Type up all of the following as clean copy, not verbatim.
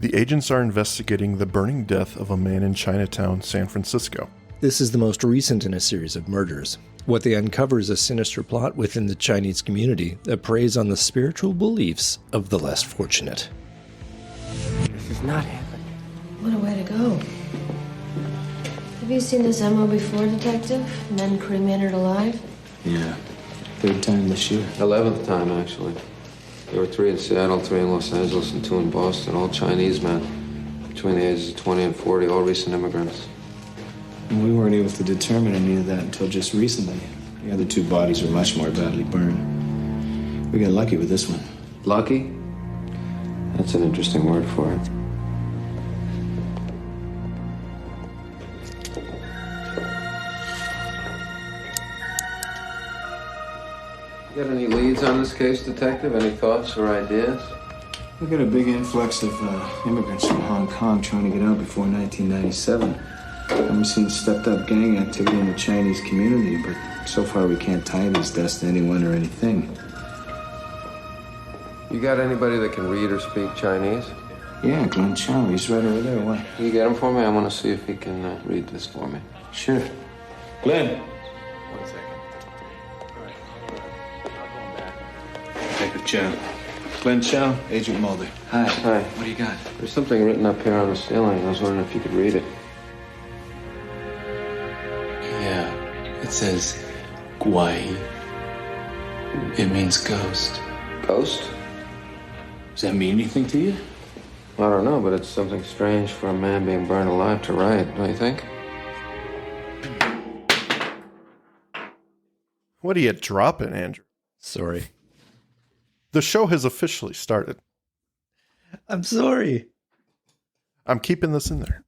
The agents are investigating the burning death of a man in Chinatown, San Francisco. This is the most recent in a series of murders. What they uncover is a sinister plot within the Chinese community that preys on the spiritual beliefs of the less fortunate. This is not happening. What a way to go. Have you seen this MO before, Detective? Men cremated alive? Yeah. 3rd time this year. 11th time, actually. There were 3 in Seattle, 3 in Los Angeles, and 2 in Boston. All Chinese men between the ages of 20 and 40, all recent immigrants. And we weren't able to determine any of that until just recently. The other 2 bodies were much more badly burned. We got lucky with this one. Lucky? That's an interesting word for it. Got any leads on this case, Detective? Any thoughts or ideas? We got a big influx of immigrants from Hong Kong trying to get out before 1997. And we've seen stepped-up gang activity in the Chinese community, but so far we can't tie these deaths to anyone or anything. You got anybody that can read or speak Chinese? Yeah, Glenn Chow, he's right over there. Why? Can you get him for me? I want to see if he can read this for me. Sure. Glenn. 1 second. Detective Chow. Glenn Chow, Agent Mulder. Hi. Hi. What do you got? There's something written up here on the ceiling. I was wondering if you could read it. Yeah. It says, Guai. It means ghost. Ghost? Does that mean anything to you? I don't know, but it's something strange for a man being burned alive to write, don't you think? What are you dropping, Andrew? Sorry. The show has officially started. I'm sorry. I'm keeping this in there.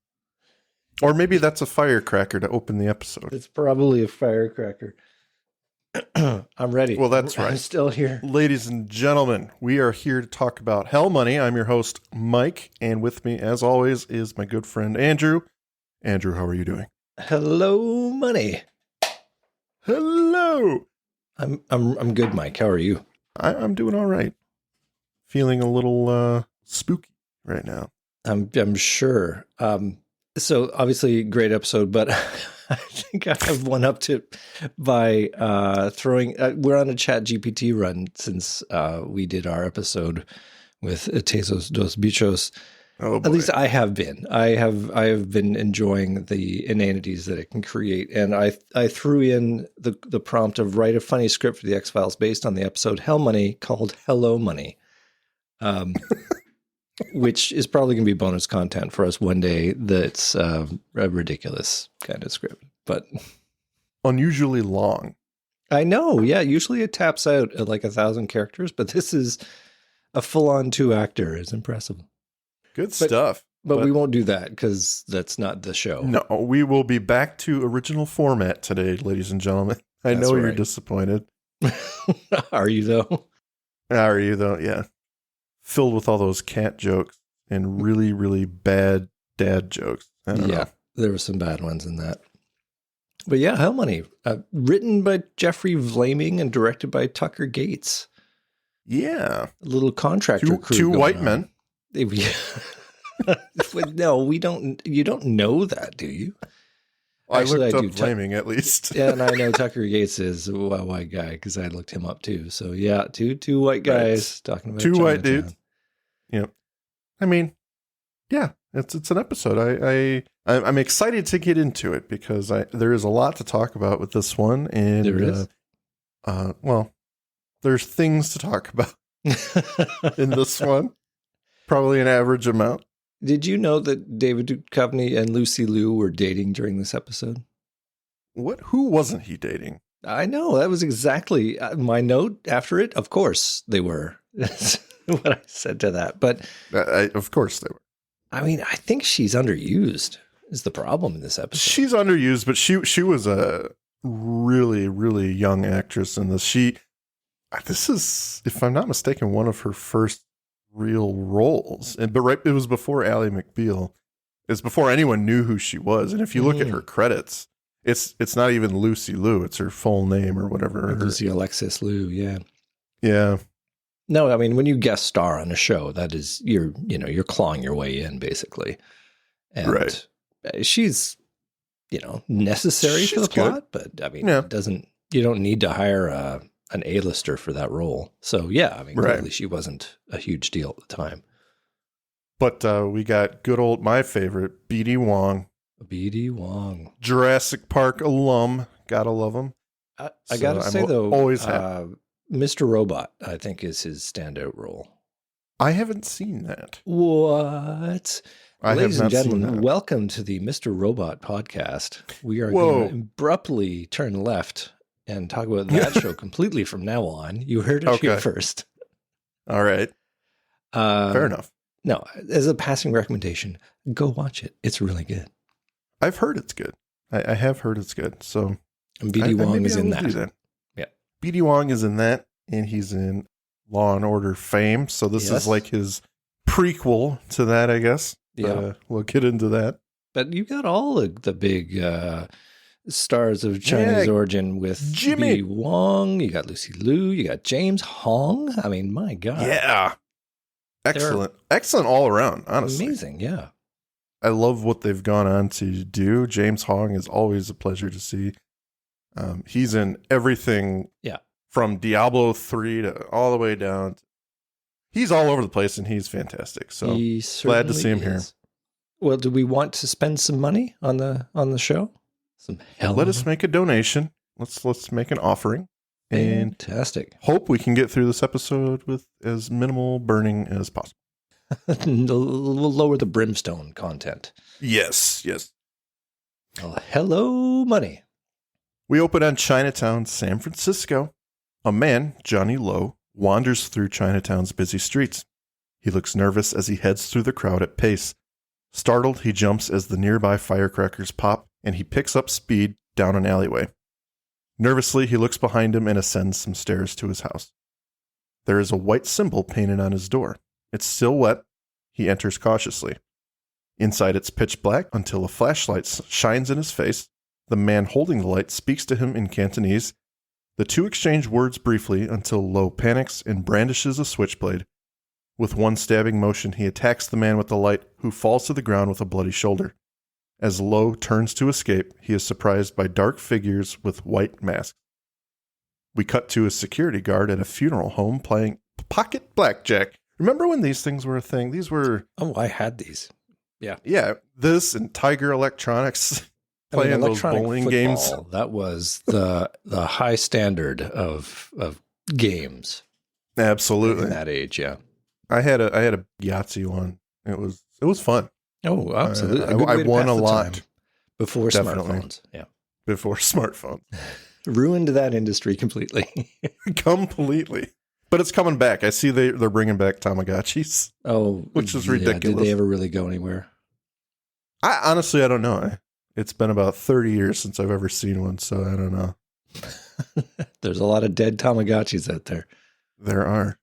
Or maybe that's a firecracker to open the episode. It's probably a firecracker. I'm ready. Well, that's right. I'm still here. Ladies and gentlemen, we are here to talk about Hell Money. I'm your host, Mike, and with me, as always, is my good friend, Andrew. Andrew, how are you doing? Hello, money. Hello. I'm good, Mike. How are you? I'm doing all right. Feeling a little spooky right now. I'm sure. So obviously, great episode, but I think I have one up to by throwing. We're on a Chat GPT run since we did our episode with Tesos dos Bichos. Oh, boy. At least I have been. I have been enjoying the inanities that it can create, and I threw in the prompt of write a funny script for the X-Files based on the episode Hell Money called Hello Money. Which is probably going to be bonus content for us one day. That's a ridiculous kind of script, but Unusually long. I know. Yeah, usually it taps out at like 1,000 characters, but this is a full-on 2-actor. It's impressive. Good stuff. But we won't do that because that's not the show. No, we will be back to original format today, ladies and gentlemen. I know you're disappointed. Are you though? Are you though? Yeah. Filled with all those cat jokes and really, really bad dad jokes. I don't know. There were some bad ones in that. But yeah, Hell Money. Written by Jeffrey Vlaming and directed by Tucker Gates. Yeah. A little contractor crew. Two white on. men. No, we don't. You don't know that, do you? Actually, I looked up Vlaming at least. Yeah, and I know Tucker Gates is a white guy because I looked him up too. So yeah, two white guys talking about 2 Chinatown. white dudes. Yep. I mean, yeah, it's an episode. I'm excited to get into it because there is a lot to talk about with this one, and there is. Well, there's things to talk about in this one. Probably an average amount. Did you know that David Duchovny and Lucy Liu were dating during this episode? What? Who wasn't he dating? I know. That was exactly my note after it. Of course they were. That's what I said to that. But of course they were. I mean, I think she's underused is the problem in this episode. She's underused, but she was a really, really young actress in this. This is, if I'm not mistaken, one of her first real roles. It was before Ally McBeal. It's before anyone knew who she was. And if you look at her credits, it's not even Lucy Liu. It's her full name or whatever. Lucy Alexis Liu, yeah. Yeah. No, I mean, when you guest star on a show, that is, you're clawing your way in, basically. And Right. she's, necessary for the plot, but I mean, you don't need to hire an A-lister for that role. So yeah, I mean, clearly she wasn't a huge deal at the time. But we got good old, my favorite, B.D. Wong. B.D. Wong. Jurassic Park alum. Gotta love him. I gotta say, though, always happy. Mr. Robot, I think, is his standout role. I haven't seen that. What? I Ladies have and not seen gentlemen, that. welcome to the Mr. Robot podcast. We are going to abruptly turn left and talk about that show completely from now on. You heard it here first. All right. Fair enough. No, as a passing recommendation, go watch it. It's really good. I've heard it's good. I have heard it's good. So And B.D. Wong is in will do that. Yeah. B.D. Wong is in that, and he's in Law and Order fame. So this is like his prequel to that, I guess. Yeah. We'll get into that. But you got all the big stars of Chinese origin with Jimmy B.D. Wong. You got Lucy Liu. You got James Hong. I mean, my God. Yeah. Excellent. Excellent all around, honestly. Amazing, yeah. I love what they've gone on to do. James Hong is always a pleasure to see. He's in everything from Diablo 3 to all the way down. He's all over the place, and he's fantastic. So glad to see him here. Well, do we want to spend some money on the show? Let us make a donation. Let's make an offering. Fantastic. And hope we can get through this episode with as minimal burning as possible. We'll lower the brimstone content. Yes. Well, hello, money. We open on Chinatown, San Francisco. A man, Johnny Lowe, wanders through Chinatown's busy streets. He looks nervous as he heads through the crowd at pace. Startled, he jumps as the nearby firecrackers pop, and he picks up speed down an alleyway. Nervously, he looks behind him and ascends some stairs to his house. There is a white symbol painted on his door. It's still wet. He enters cautiously. Inside, it's pitch black until a flashlight shines in his face. The man holding the light speaks to him in Cantonese. The two exchange words briefly until Lowe panics and brandishes a switchblade. With one stabbing motion, he attacks the man with the light, who falls to the ground with a bloody shoulder. As Lowe turns to escape, he is surprised by dark figures with white masks. We cut to a security guard at a funeral home playing pocket blackjack. Remember when these things were a thing? These were... Oh, I had these. Yeah. Yeah, this and Tiger Electronics playing those bowling games. That was the high standard of games. Absolutely. In that age, yeah. I had a Yahtzee one. It was fun. Oh, absolutely. I won a lot before smartphones. Yeah, before smartphones ruined that industry completely. Completely. But it's coming back. I see they're bringing back Tamagotchis. Oh, which is ridiculous. Did they ever really go anywhere? I don't know. It's been about 30 years since I've ever seen one, so I don't know. There's a lot of dead Tamagotchis out there. There are.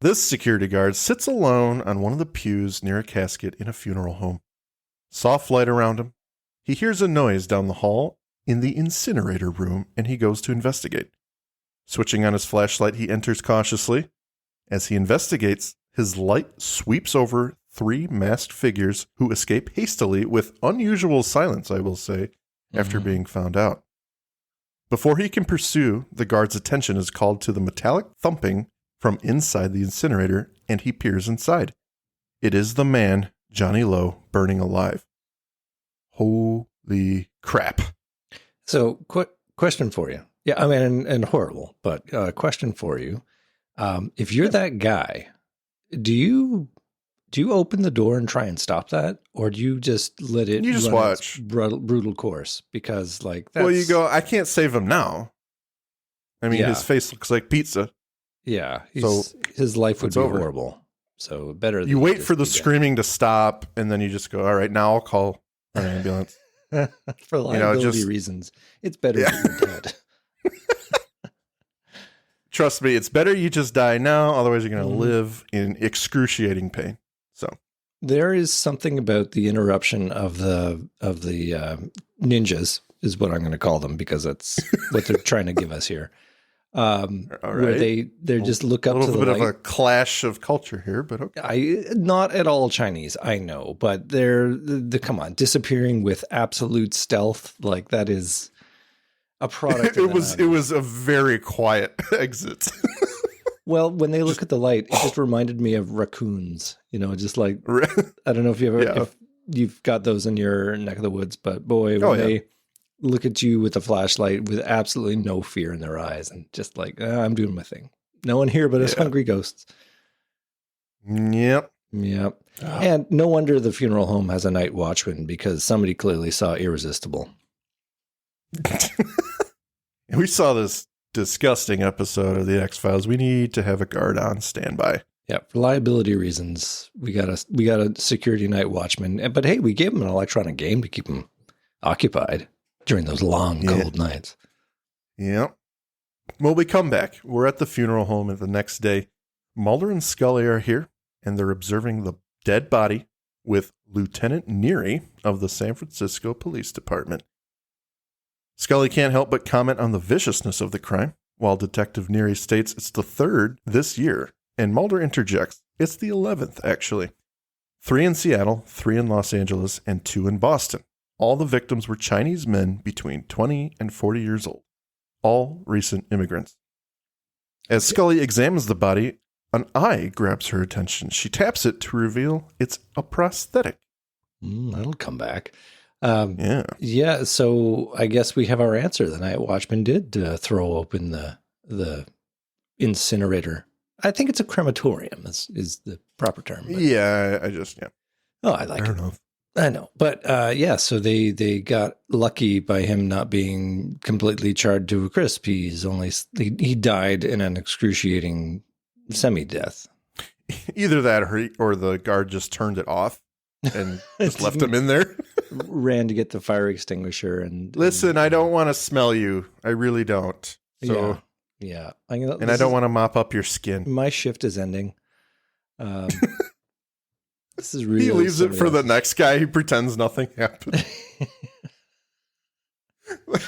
This security guard sits alone on one of the pews near a casket in a funeral home. Soft light around him. He hears a noise down the hall in the incinerator room, and he goes to investigate. Switching on his flashlight, he enters cautiously. As he investigates, his light sweeps over 3 masked figures who escape hastily with unusual silence, I will say, after being found out. Before he can pursue, the guard's attention is called to the metallic thumping from inside the incinerator, and he peers inside. It is the man, Johnny Lowe, burning alive. Holy crap. So, question for you. Yeah, I mean, and horrible, but question for you. If you're that guy, do you open the door and try and stop that? Or do you just let it just run watch its brutal course? Because that's... Well, you go, I can't save him now. I mean, his face looks like pizza. Yeah, his life would be horrible. So better you wait for the screaming to stop, and then you just go, all right, now I'll call an ambulance. For liability reasons. It's better that you're dead. Trust me, it's better you just die now, otherwise you're going to live in excruciating pain. So there is something about the interruption of the ninjas, is what I'm going to call them, because that's what they're trying to give us here. All where right. they just look up A to little the bit of light. a clash of culture here, but okay. Not at all Chinese, I know, but they're come on, disappearing with absolute stealth, like that is a product. It was a very quiet exit. Well, when they look at the light, it just reminded me of raccoons. Just like I don't know if if you've got those in your neck of the woods, but boy, when they look at you with a flashlight with absolutely no fear in their eyes and just like, I'm doing my thing. No one here but us hungry ghosts. Yep. And no wonder the funeral home has a night watchman, because somebody clearly saw Irresistible. We saw this disgusting episode of the X-Files. We need to have a guard on standby. Yeah, for liability reasons, we got a security night watchman. But hey, we gave him an electronic game to keep him occupied during those long, cold nights. Yep. Well, we come back. We're at the funeral home, and the next day, Mulder and Scully are here, and they're observing the dead body with Lieutenant Neary of the San Francisco Police Department. Scully can't help but comment on the viciousness of the crime, while Detective Neary states it's the third this year, and Mulder interjects, it's the 11th, actually. 3 in Seattle, 3 in Los Angeles, and 2 in Boston. All the victims were Chinese men between 20 and 40 years old, all recent immigrants. As Scully examines the body, an eye grabs her attention. She taps it to reveal it's a prosthetic. That'll come back. Yeah. So I guess we have our answer. The night watchman did throw open the incinerator. I think it's a crematorium is the proper term. But. Yeah, Oh, I like Fair it. enough. I know. But so they got lucky by him not being completely charred to a crisp. He died in an excruciating semi-death. Either that or the guard just turned it off and just left him in there. Ran to get the fire extinguisher and listen, I don't want to smell you. I really don't. So yeah. I don't want to mop up your skin. My shift is ending. This is really. He leaves it for the next guy. He pretends nothing happened.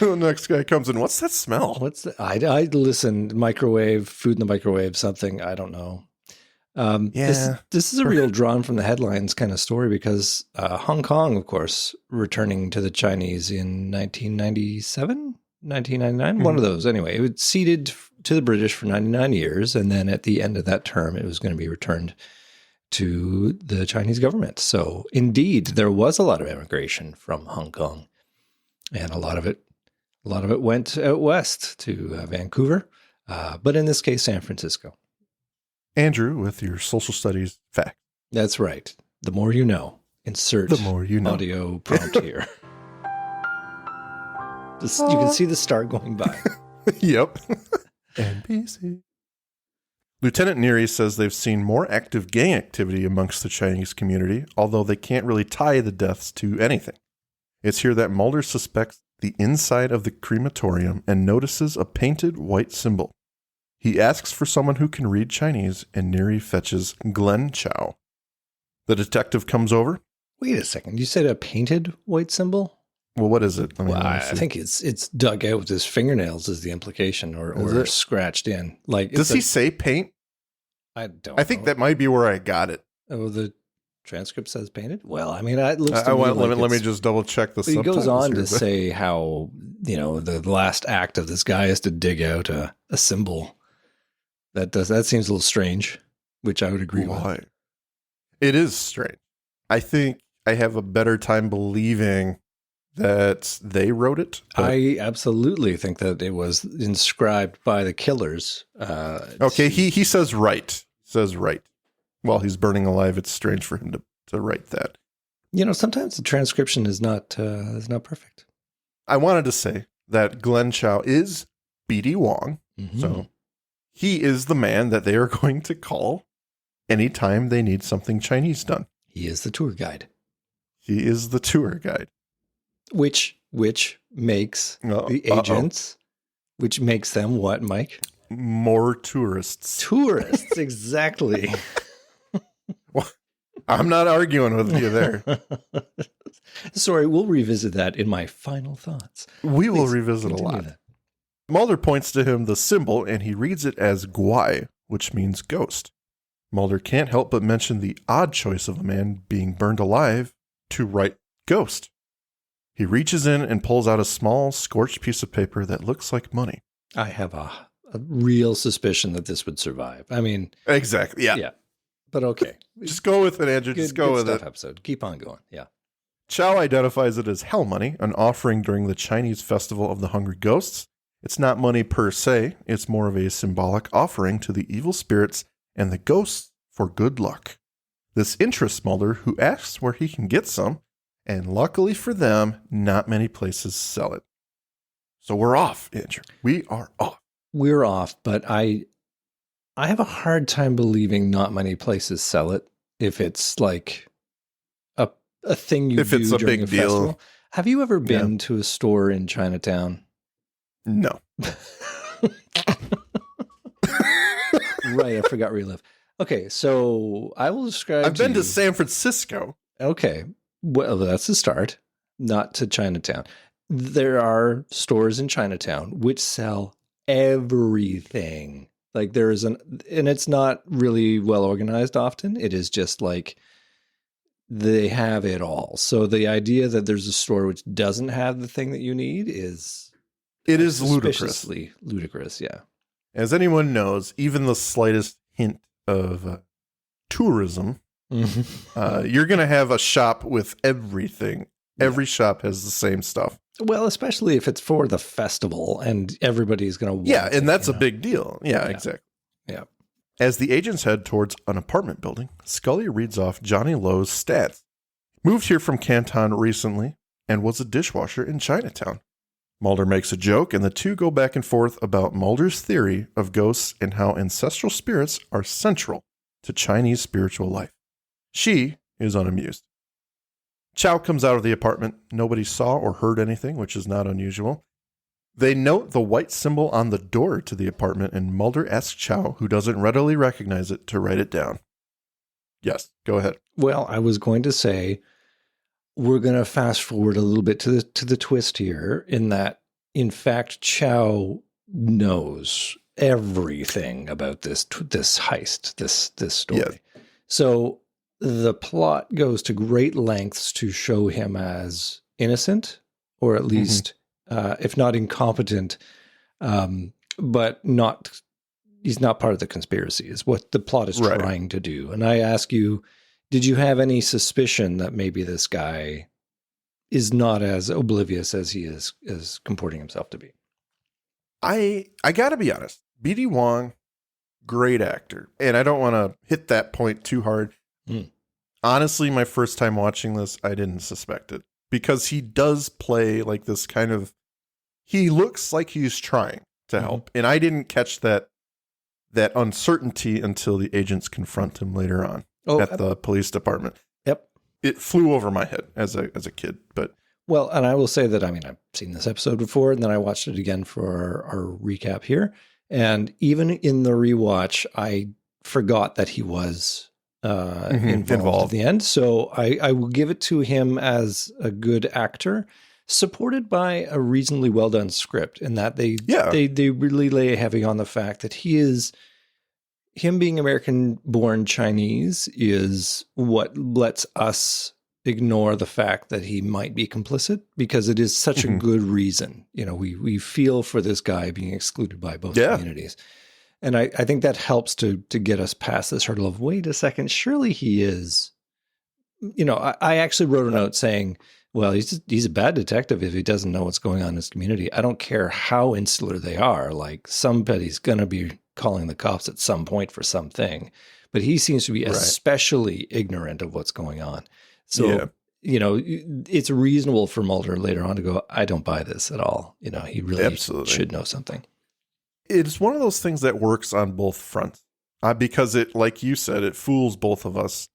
The next guy comes in. What's that smell? I listen. Microwave, food in the microwave, something. I don't know. This is a real drawn from the headlines kind of story, because Hong Kong, of course, returning to the Chinese in 1997, 1999, one of those. Anyway, it was ceded to the British for 99 years. And then at the end of that term, it was going to be returned to the Chinese government. So indeed, there was a lot of immigration from Hong Kong, and a lot of it went out west to Vancouver. But in this case, San Francisco. Andrew, with your social studies fact. That's right. The more you know. Insert the more you know. Audio prompt here. You can see the star going by. Yep. NBC. Lieutenant Neary says they've seen more active gang activity amongst the Chinese community, although they can't really tie the deaths to anything. It's here that Mulder suspects the inside of the crematorium and notices a painted white symbol. He asks for someone who can read Chinese, and Neary fetches Glenn Chow. The detective comes over. Wait a second. You said a painted white symbol? Well, what is it? I think it's dug out with his fingernails is the implication, or scratched in. Like, does he say paint? I think that might be where I got it. Oh, the transcript says painted? Well, I mean, it looks to me like let me just double check the subtitles. He goes on to say how, the last act of this guy is to dig out a symbol. That seems a little strange, which I would agree with. It is strange. I think I have a better time believing that they wrote it. I absolutely think that it was inscribed by the killers. Okay, he says right. Says right. While he's burning alive, it's strange for him to write that. Sometimes the transcription is not perfect. I wanted to say that Glenn Chow is B.D. Wong, so he is the man that they are going to call anytime they need something Chinese done. He is the tour guide. He is the tour guide. Which makes the agents, which makes them what, Mike? More tourists. Tourists, exactly. Well, I'm not arguing with you there. Sorry, we'll revisit that in my final thoughts. We will revisit a lot. Mulder points to him the symbol, and he reads it as Gwai, which means ghost. Mulder can't help but mention the odd choice of a man being burned alive to write ghost. He reaches in and pulls out a small, scorched piece of paper that looks like money. I have a real suspicion that this would survive. I mean, Exactly, yeah. yeah. But okay. Just go with it, Andrew. Just go with it. Episode. Keep on going. Yeah. Chow identifies it as hell money, an offering during the Chinese festival of the Hungry Ghosts. It's not money per se. It's more of a symbolic offering to the evil spirits and the ghosts for good luck. This interests Mulder, who asks where he can get some, and luckily for them, not many places sell it. So we're off, Andrew. We are off. We're off, but I have a hard time believing not many places sell it if it's like a thing you if do it's a during big a deal. festival. Have you ever been to a store in Chinatown? No. Right, I forgot where you live. Okay, so I will describe. I've been to you- San Francisco. Okay, well, that's a start. Not to Chinatown. There are stores in Chinatown which sell everything. Like there is and it's not really well organized often. It is just like they have it all. So the idea that there's a store which doesn't have the thing that you need is ludicrous. suspiciously ludicrous. Yeah. As anyone knows, even the slightest hint of tourism, you're going to have a shop with everything. Every shop has the same stuff. Well, especially if it's for the festival and everybody's going to want Yeah, it, and that's you a know? big deal. Yeah, Yeah. exactly. Yeah. As the agents head towards an apartment building, Scully reads off Johnny Lowe's stats. Moved here from Canton recently and was a dishwasher in Chinatown. Mulder makes a joke, and the two go back and forth about Mulder's theory of ghosts and how ancestral spirits are central to Chinese spiritual life. She is unamused. Chow comes out of the apartment. Nobody saw or heard anything, which is not unusual. They note the white symbol on the door to the apartment, and Mulder asks Chow, who doesn't readily recognize it, to write it down. Yes, go ahead. Well, I was going to say we're going to fast forward a little bit to the twist here, in that, in fact, Chow knows everything about this heist, this story. Yes. So the plot goes to great lengths to show him as innocent, or at least, if not incompetent, but he's not part of the conspiracy, is what the plot is Right. trying to do. And I ask you, did you have any suspicion that maybe this guy is not as oblivious as he is comporting himself to be? I got to be honest. B.D. Wong, great actor. And I don't want to hit that point too hard. Honestly, my first time watching this, I didn't suspect it. Because he does play like this kind of... He looks like he's trying to help. And I didn't catch that uncertainty until the agents confront him later on at the police department. Yep. It flew over my head as a kid, but... Well, and I will say that, I've seen this episode before, and then I watched it again for our recap here. And even in the rewatch, I forgot that he was involved at the end. So I will give it to him as a good actor, supported by a reasonably well done script, in that they really lay heavy on the fact that him being American-born Chinese is what lets us ignore the fact that he might be complicit, because it is such a good reason. You know, we feel for this guy being excluded by both communities. And I think that helps to get us past this hurdle of, wait a second, surely he is, I actually wrote a note saying, well, he's a bad detective if he doesn't know what's going on in his community. I don't care how insular they are. Like, somebody's going to be calling the cops at some point for something, but he seems to be especially ignorant of what's going on. So, it's reasonable for Mulder later on to go, I don't buy this at all. He really should know something. It's one of those things that works on both fronts because it, like you said, it fools both of us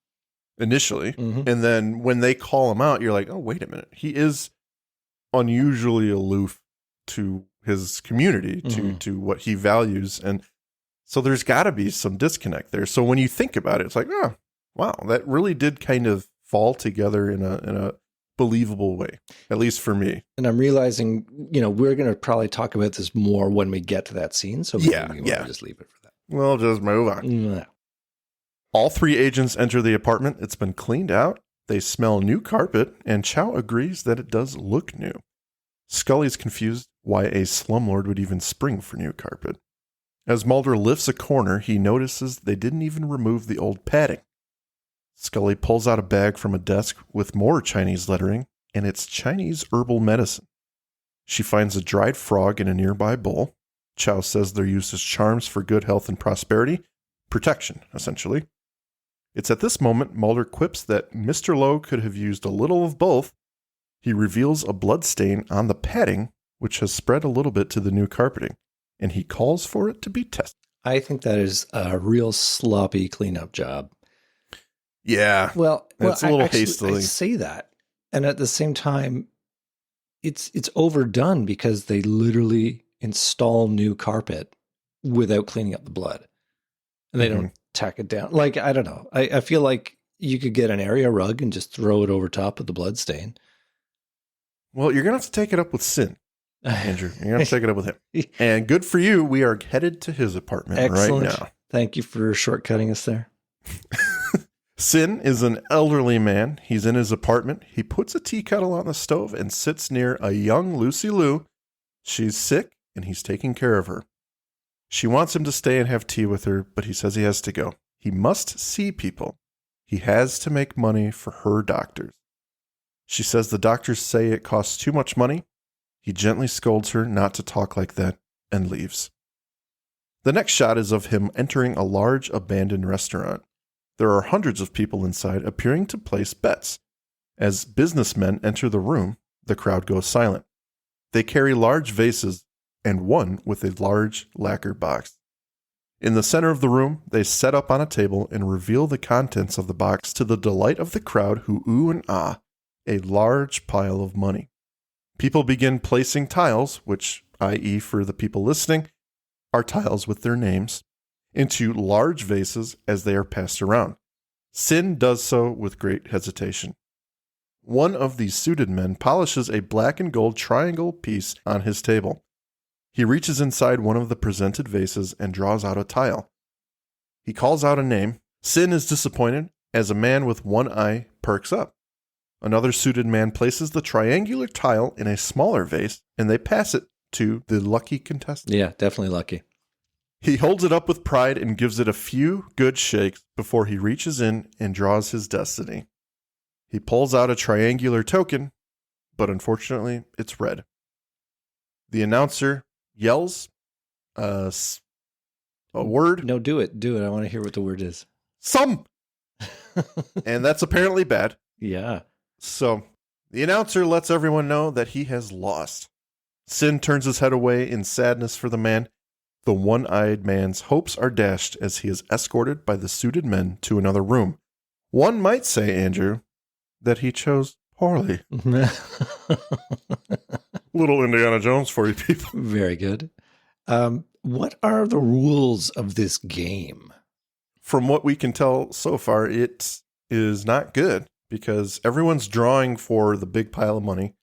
initially. And then when they call him out, you're like, oh, wait a minute. He is unusually aloof to his community, to what he values. And so there's got to be some disconnect there. So when you think about it, it's like, oh, wow, that really did kind of fall together in a believable way, at least for me. And I'm realizing, we're going to probably talk about this more when we get to that scene. So maybe we want to just leave it for that. We'll just move on. Yeah. All three agents enter the apartment. It's been cleaned out. They smell new carpet, and Chow agrees that it does look new. Scully's confused why a slumlord would even spring for new carpet. As Mulder lifts a corner, he notices they didn't even remove the old padding. Scully pulls out a bag from a desk with more Chinese lettering, and it's Chinese herbal medicine. She finds a dried frog in a nearby bowl. Chow says they're used as charms for good health and prosperity. Protection, essentially. It's at this moment Mulder quips that Mr. Lowe could have used a little of both. He reveals a blood stain on the padding, which has spread a little bit to the new carpeting, and he calls for it to be tested. I think that is a real sloppy cleanup job. Yeah. Well, it's a little hastily. I say that. And at the same time, it's overdone because they literally install new carpet without cleaning up the blood. And they don't tack it down. Like, I don't know. I feel like you could get an area rug and just throw it over top of the blood stain. Well, you're going to have to take it up with Sin, Andrew. You're going to have to take it up with him. And good for you. We are headed to his apartment right now. Thank you for shortcutting us there. Sin is an elderly man. He's in his apartment. He puts a tea kettle on the stove and sits near a young Lucy Liu. She's sick, and he's taking care of her. She wants him to stay and have tea with her, but he says he has to go. He must see people. He has to make money for her doctors. She says the doctors say it costs too much money. He gently scolds her not to talk like that and leaves. The next shot is of him entering a large abandoned restaurant. There are hundreds of people inside appearing to place bets. As businessmen enter the room, the crowd goes silent. They carry large vases and one with a large lacquer box. In the center of the room, they set up on a table and reveal the contents of the box to the delight of the crowd who ooh and ah, a large pile of money. People begin placing tiles, which, i.e. for the people listening, are tiles with their names, into large vases as they are passed around. Sin does so with great hesitation. One of these suited men polishes a black and gold triangle piece on his table. He reaches inside one of the presented vases and draws out a tile. He calls out a name. Sin is disappointed as a man with one eye perks up. Another suited man places the triangular tile in a smaller vase, and they pass it to the lucky contestant. Yeah, definitely lucky. He holds it up with pride and gives it a few good shakes before he reaches in and draws his destiny. He pulls out a triangular token, but unfortunately, it's red. The announcer yells a word. No, do it. Do it. I want to hear what the word is. Some! And that's apparently bad. Yeah. So the announcer lets everyone know that he has lost. Sin turns his head away in sadness for the man. The one-eyed man's hopes are dashed as he is escorted by the suited men to another room. One might say, Andrew, that he chose poorly. Little Indiana Jones for you people. Very good. What are the rules of this game? From what we can tell so far, it is not good because everyone's drawing for the big pile of money.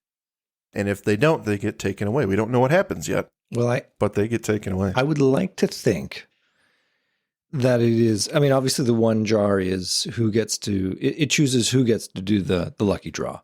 And if they don't, they get taken away. We don't know what happens yet. Well, but they get taken away. I would like to think that it is, I mean, obviously the one jar is who gets to, it chooses who gets to do the lucky draw.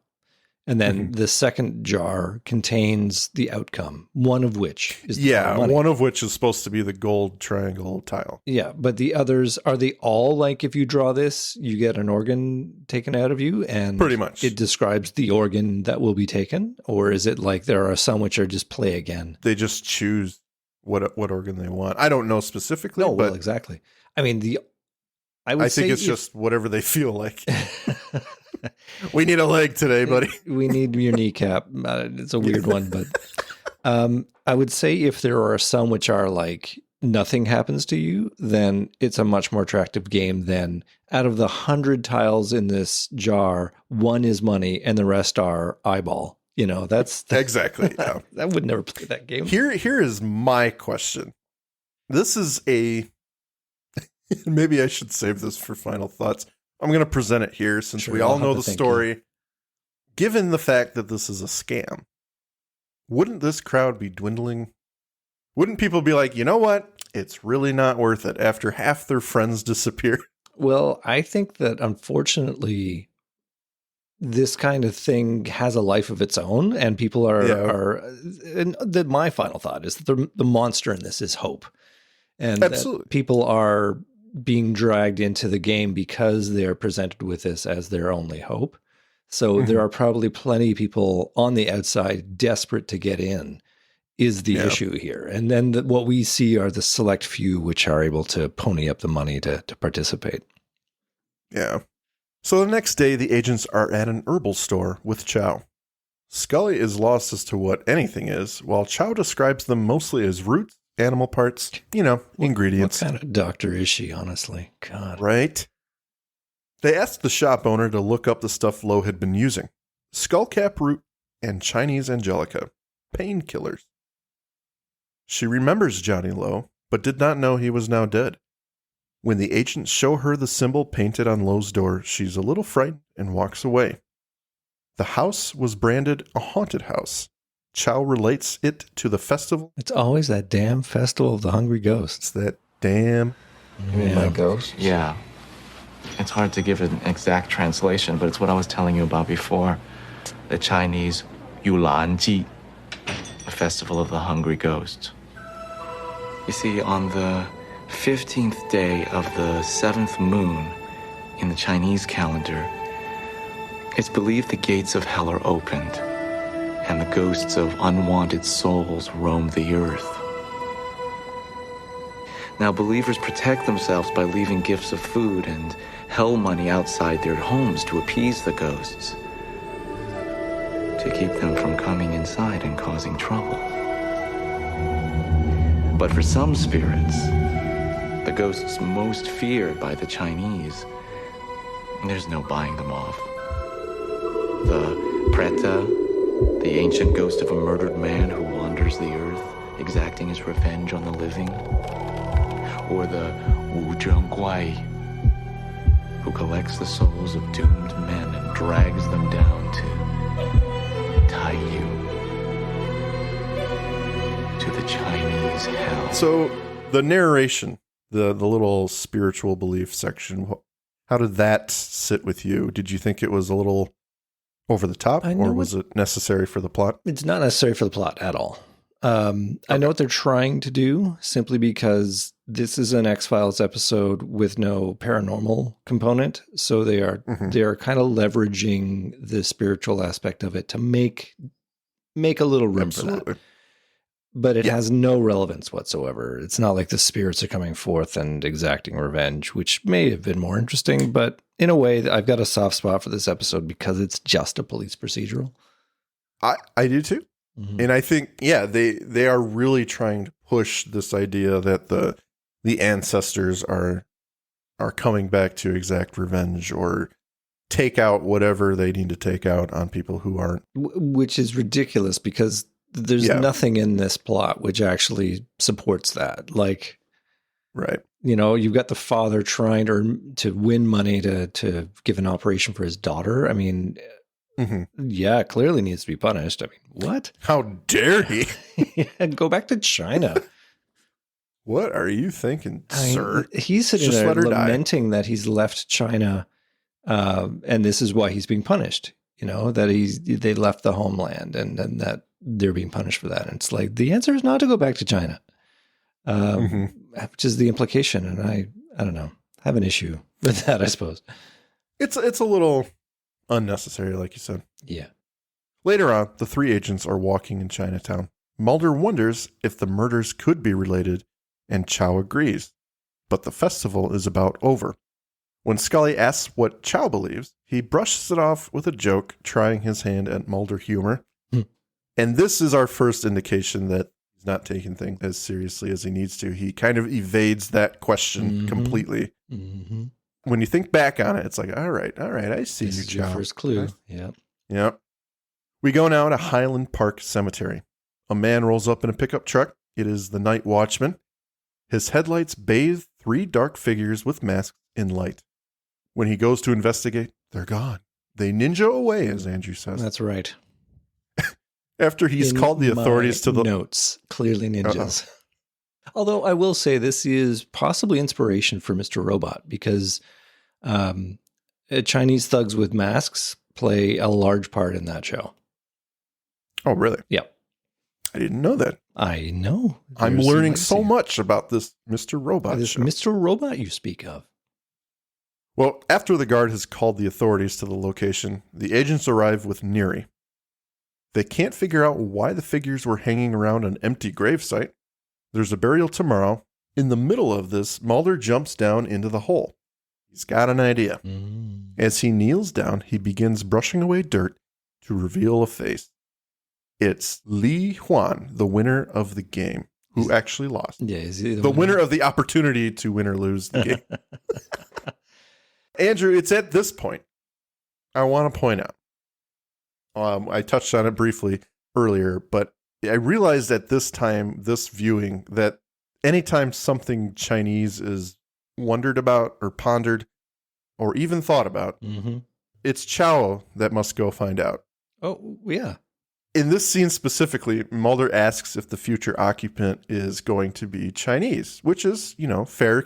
And then the second jar contains the outcome, one of which is the money. One of which is supposed to be the gold triangle tile. Yeah, but the others, are they all like if you draw this, you get an organ taken out of you? And pretty much. It describes the organ that will be taken? Or is it like there are some which are just play again? They just choose what organ they want. I don't know specifically. No, but well, exactly. I mean, I think it's just whatever they feel like. We need a leg today, buddy. We need your kneecap. It's a weird one, but I would say if there are some which are like nothing happens to you, then it's a much more attractive game than out of the 100 tiles in this jar, one is money and the rest are eyeball. You know, that's exactly. Yeah. I would never play that game. Here is my question. This is maybe I should save this for final thoughts. I'm going to present it here since we all know the story. given the fact that this is a scam, wouldn't this crowd be dwindling? Wouldn't people be like, you know what? It's really not worth it after half their friends disappear? Well, I think that unfortunately, this kind of thing has a life of its own, and people and my final thought is that the monster in this is hope. And absolutely, people are being dragged into the game because they're presented with this as their only hope. So there are probably plenty of people on the outside desperate to get in is the issue here. And then what we see are the select few which are able to pony up the money to participate. Yeah. So the next day, the agents are at an herbal store with Chow. Scully is lost as to what anything is, while Chow describes them mostly as roots, animal parts, ingredients. What kind of doctor is she, honestly? God. Right? They asked the shop owner to look up the stuff Lo had been using. Skullcap root and Chinese angelica. Painkillers. She remembers Johnny Lo, but did not know he was now dead. When the agents show her the symbol painted on Lo's door, she's a little frightened and walks away. The house was branded a haunted house. Chow relates it to the festival. It's always that damn festival of the hungry ghosts. It's that damn... You mean like ghosts? Yeah. It's hard to give an exact translation, but it's what I was telling you about before. The Chinese Yulanji, the festival of the hungry ghosts. You see, on the 15th day of the 7th moon in the Chinese calendar, it's believed the gates of hell are opened and the ghosts of unwanted souls roam the earth. Now, believers protect themselves by leaving gifts of food and hell money outside their homes to appease the ghosts, to keep them from coming inside and causing trouble. But for some spirits, the ghosts most feared by the Chinese, there's no buying them off. The Preta, the ancient ghost of a murdered man who wanders the earth, exacting his revenge on the living. Or the Wu Zhengguai, who collects the souls of doomed men and drags them down to tie you to the Chinese hell. So the narration, the little spiritual belief section, how did that sit with you? Did you think it was a little over the top, or was it necessary for the plot? It's not necessary for the plot at all. I know what they're trying to do, simply because this is an X-Files episode with no paranormal component. So they are kind of leveraging the spiritual aspect of it to make a little room for that. But it has no relevance whatsoever. It's not like the spirits are coming forth and exacting revenge, which may have been more interesting. But in a way, I've got a soft spot for this episode because it's just a police procedural. I do too. Mm-hmm. And I think, they are really trying to push this idea that the ancestors are coming back to exact revenge or take out whatever they need to take out on people who aren't. Which is ridiculous because there's nothing in this plot which actually supports that. Like, right. You've got the father trying to win money to give an operation for his daughter. I mean, clearly needs to be punished. I mean, what? How dare he? Go back to China. What are you thinking, sir? He's sitting there lamenting that he's left China, and this is why he's being punished. That they left the homeland, and that they're being punished for that. And it's like, the answer is not to go back to China, which is the implication. And I don't know, have an issue with that, I suppose. It's a little unnecessary, like you said. Yeah. Later on, the three agents are walking in Chinatown. Mulder wonders if the murders could be related, and Chow agrees. But the festival is about over. When Scully asks what Chow believes, he brushes it off with a joke, trying his hand at Mulder humor. And this is our first indication that he's not taking things as seriously as he needs to. He kind of evades that question completely. Mm-hmm. When you think back on it, it's like, all right, I see this you, is Chow. Your first clue. Yeah. Yep. We go now to Highland Park Cemetery. A man rolls up in a pickup truck. It is the night watchman. His headlights bathe three dark figures with masks in light. When he goes to investigate, they're gone. They ninja away, as Andrew says. That's right. After he's called the authorities to the notes, clearly ninjas. Although I will say this is possibly inspiration for Mr. Robot, because Chinese thugs with masks play a large part in that show. Oh, really? Yep. I didn't know that. I know. I'm learning so much about this Mr. Robot This show. Mr. Robot you speak of. Well, after the guard has called the authorities to the location, the agents arrive with Neri. They can't figure out why the figures were hanging around an empty gravesite. There's a burial tomorrow. In the middle of this, Mulder jumps down into the hole. He's got an idea. As he kneels down, he begins brushing away dirt to reveal a face. It's Li Huan, the winner of the game, who actually lost. Yeah, is he the winner of the opportunity to win or lose the game. Andrew, it's at this point I want to point out. I touched on it briefly earlier, but I realized at this time, this viewing, that anytime something Chinese is wondered about or pondered or even thought about, it's Chow that must go find out. Oh, yeah. In this scene specifically, Mulder asks if the future occupant is going to be Chinese, which is, fair.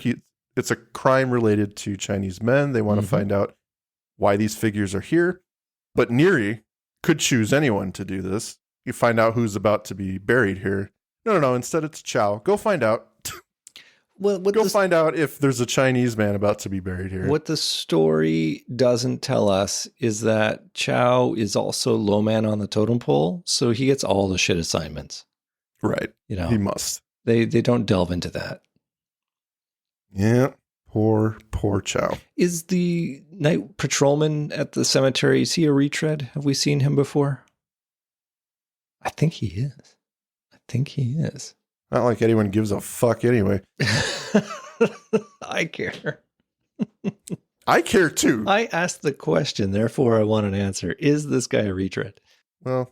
It's a crime related to Chinese men. They want to find out why these figures are here. But Neri could choose anyone to do this. You find out who's about to be buried here. No. Instead, it's Chow. Go find out. Well, find out if there's a Chinese man about to be buried here. What the story doesn't tell us is that Chow is also low man on the totem pole, so he gets all the shit assignments. Right. He must. They don't delve into that. Yeah. Poor Chow. Is the night patrolman at the cemetery, is he a retread? Have we seen him before? I think he is. Not like anyone gives a fuck anyway. I care. I care too. I asked the question, therefore I want an answer. Is this guy a retread? Well,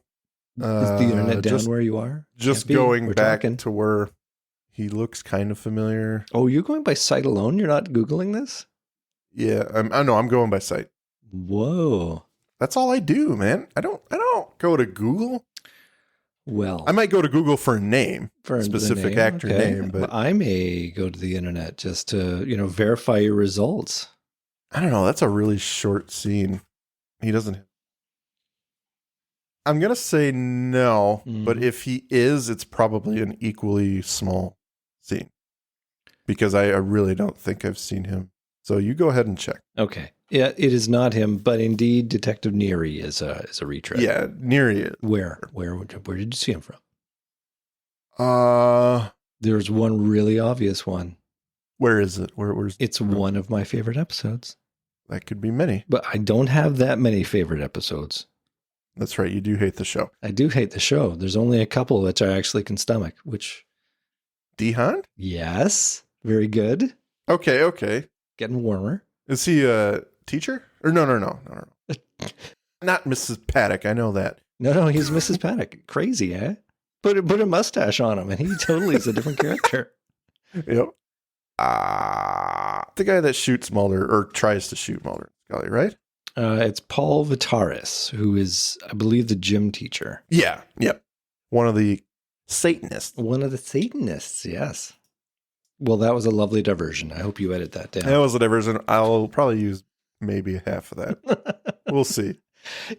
is the internet down where you are? Just going back to where he looks kind of familiar. Oh, you're going by sight alone? You're not Googling this? Yeah, I'm going by sight. Whoa. That's all I do, man. I don't go to Google. Well, I might go to Google for a name, for a specific actor name, but I may go to the internet just to, verify your results. I don't know. That's a really short scene. He doesn't. I'm going to say no, but if he is, it's probably an equally small scene because I really don't think I've seen him. So you go ahead and check. Okay. Yeah, it is not him, but indeed Detective Neri is a retread. Yeah, Neri is. Where did you see him from? There's one really obvious one. Where is it? Where's it's one of my favorite episodes. That could be many. But I don't have that many favorite episodes. That's right. You do hate the show. I do hate the show. There's only a couple which I actually can stomach, which... D-Hunt? Yes. Very good. Okay. Getting warmer. Is he a teacher? Or no. Not Mrs. Paddock. I know that. No, he's Mrs. Paddock. Crazy, eh? Put a mustache on him and he totally is a different character. Yep. The guy that shoots Mulder or tries to shoot Mulder and Scully, right? It's Paul Vitaris, who is, I believe, the gym teacher. Yeah. Yep. One of the Satanists. Yes. Well, that was a lovely diversion. I hope you edit that down. That was a diversion. I'll probably use maybe half of that. We'll see.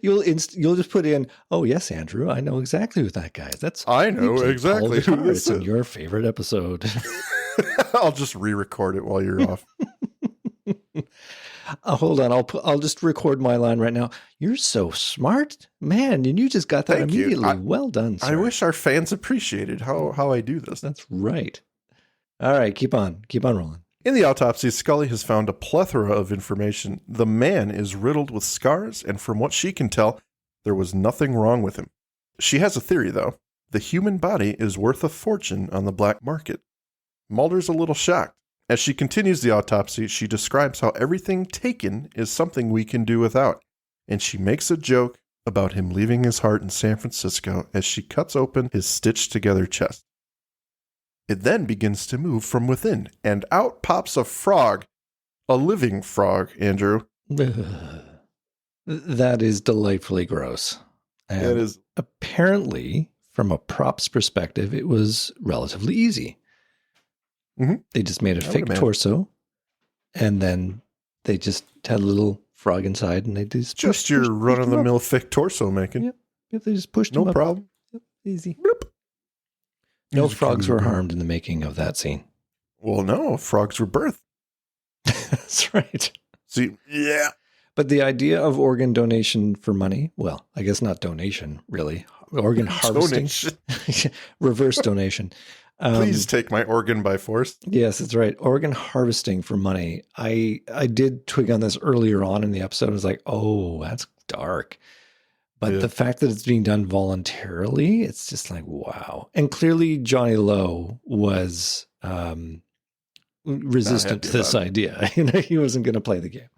You'll just put in, oh, yes, Andrew, I know exactly who that guy is. I know exactly who this is. In your favorite episode. I'll just re-record it while you're off. Hold on. I'll just record my line right now. You're so smart, man. And you just got that immediately. Well done, sir. I wish our fans appreciated how I do this. That's right. All right. Keep on rolling. In the autopsy, Scully has found a plethora of information. The man is riddled with scars, and from what she can tell, there was nothing wrong with him. She has a theory, though. The human body is worth a fortune on the black market. Mulder's a little shocked. As she continues the autopsy, she describes how everything taken is something we can do without, and she makes a joke about him leaving his heart in San Francisco as she cuts open his stitched-together chest. It then begins to move from within, and out pops a frog. A living frog, Andrew. That is delightfully gross. And It is. apparently, from a props perspective, it was relatively easy. Mhm. They just made a I would fake imagine. torso, and then they just had a little frog inside, and they just Just your run-of-the-mill thick torso making. Yep. Yep, they just pushed No him up. problem. Yep, easy. No Easy frogs peasy, were bro. harmed in the making of that scene. Well, no, frogs were birthed. That's right. See, yeah. But the idea of organ donation for money, well, I guess not donation, really. Organ harvesting. Donation. Reverse donation. Please take my organ by force. Yes, that's right. Organ harvesting for money. I did twig on this earlier on in the episode. I was like, oh, that's dark. But Yeah. the fact that it's being done voluntarily, it's just like, wow. And clearly Johnny Lowe was resistant to happy this about idea. You know, he wasn't going to play the game.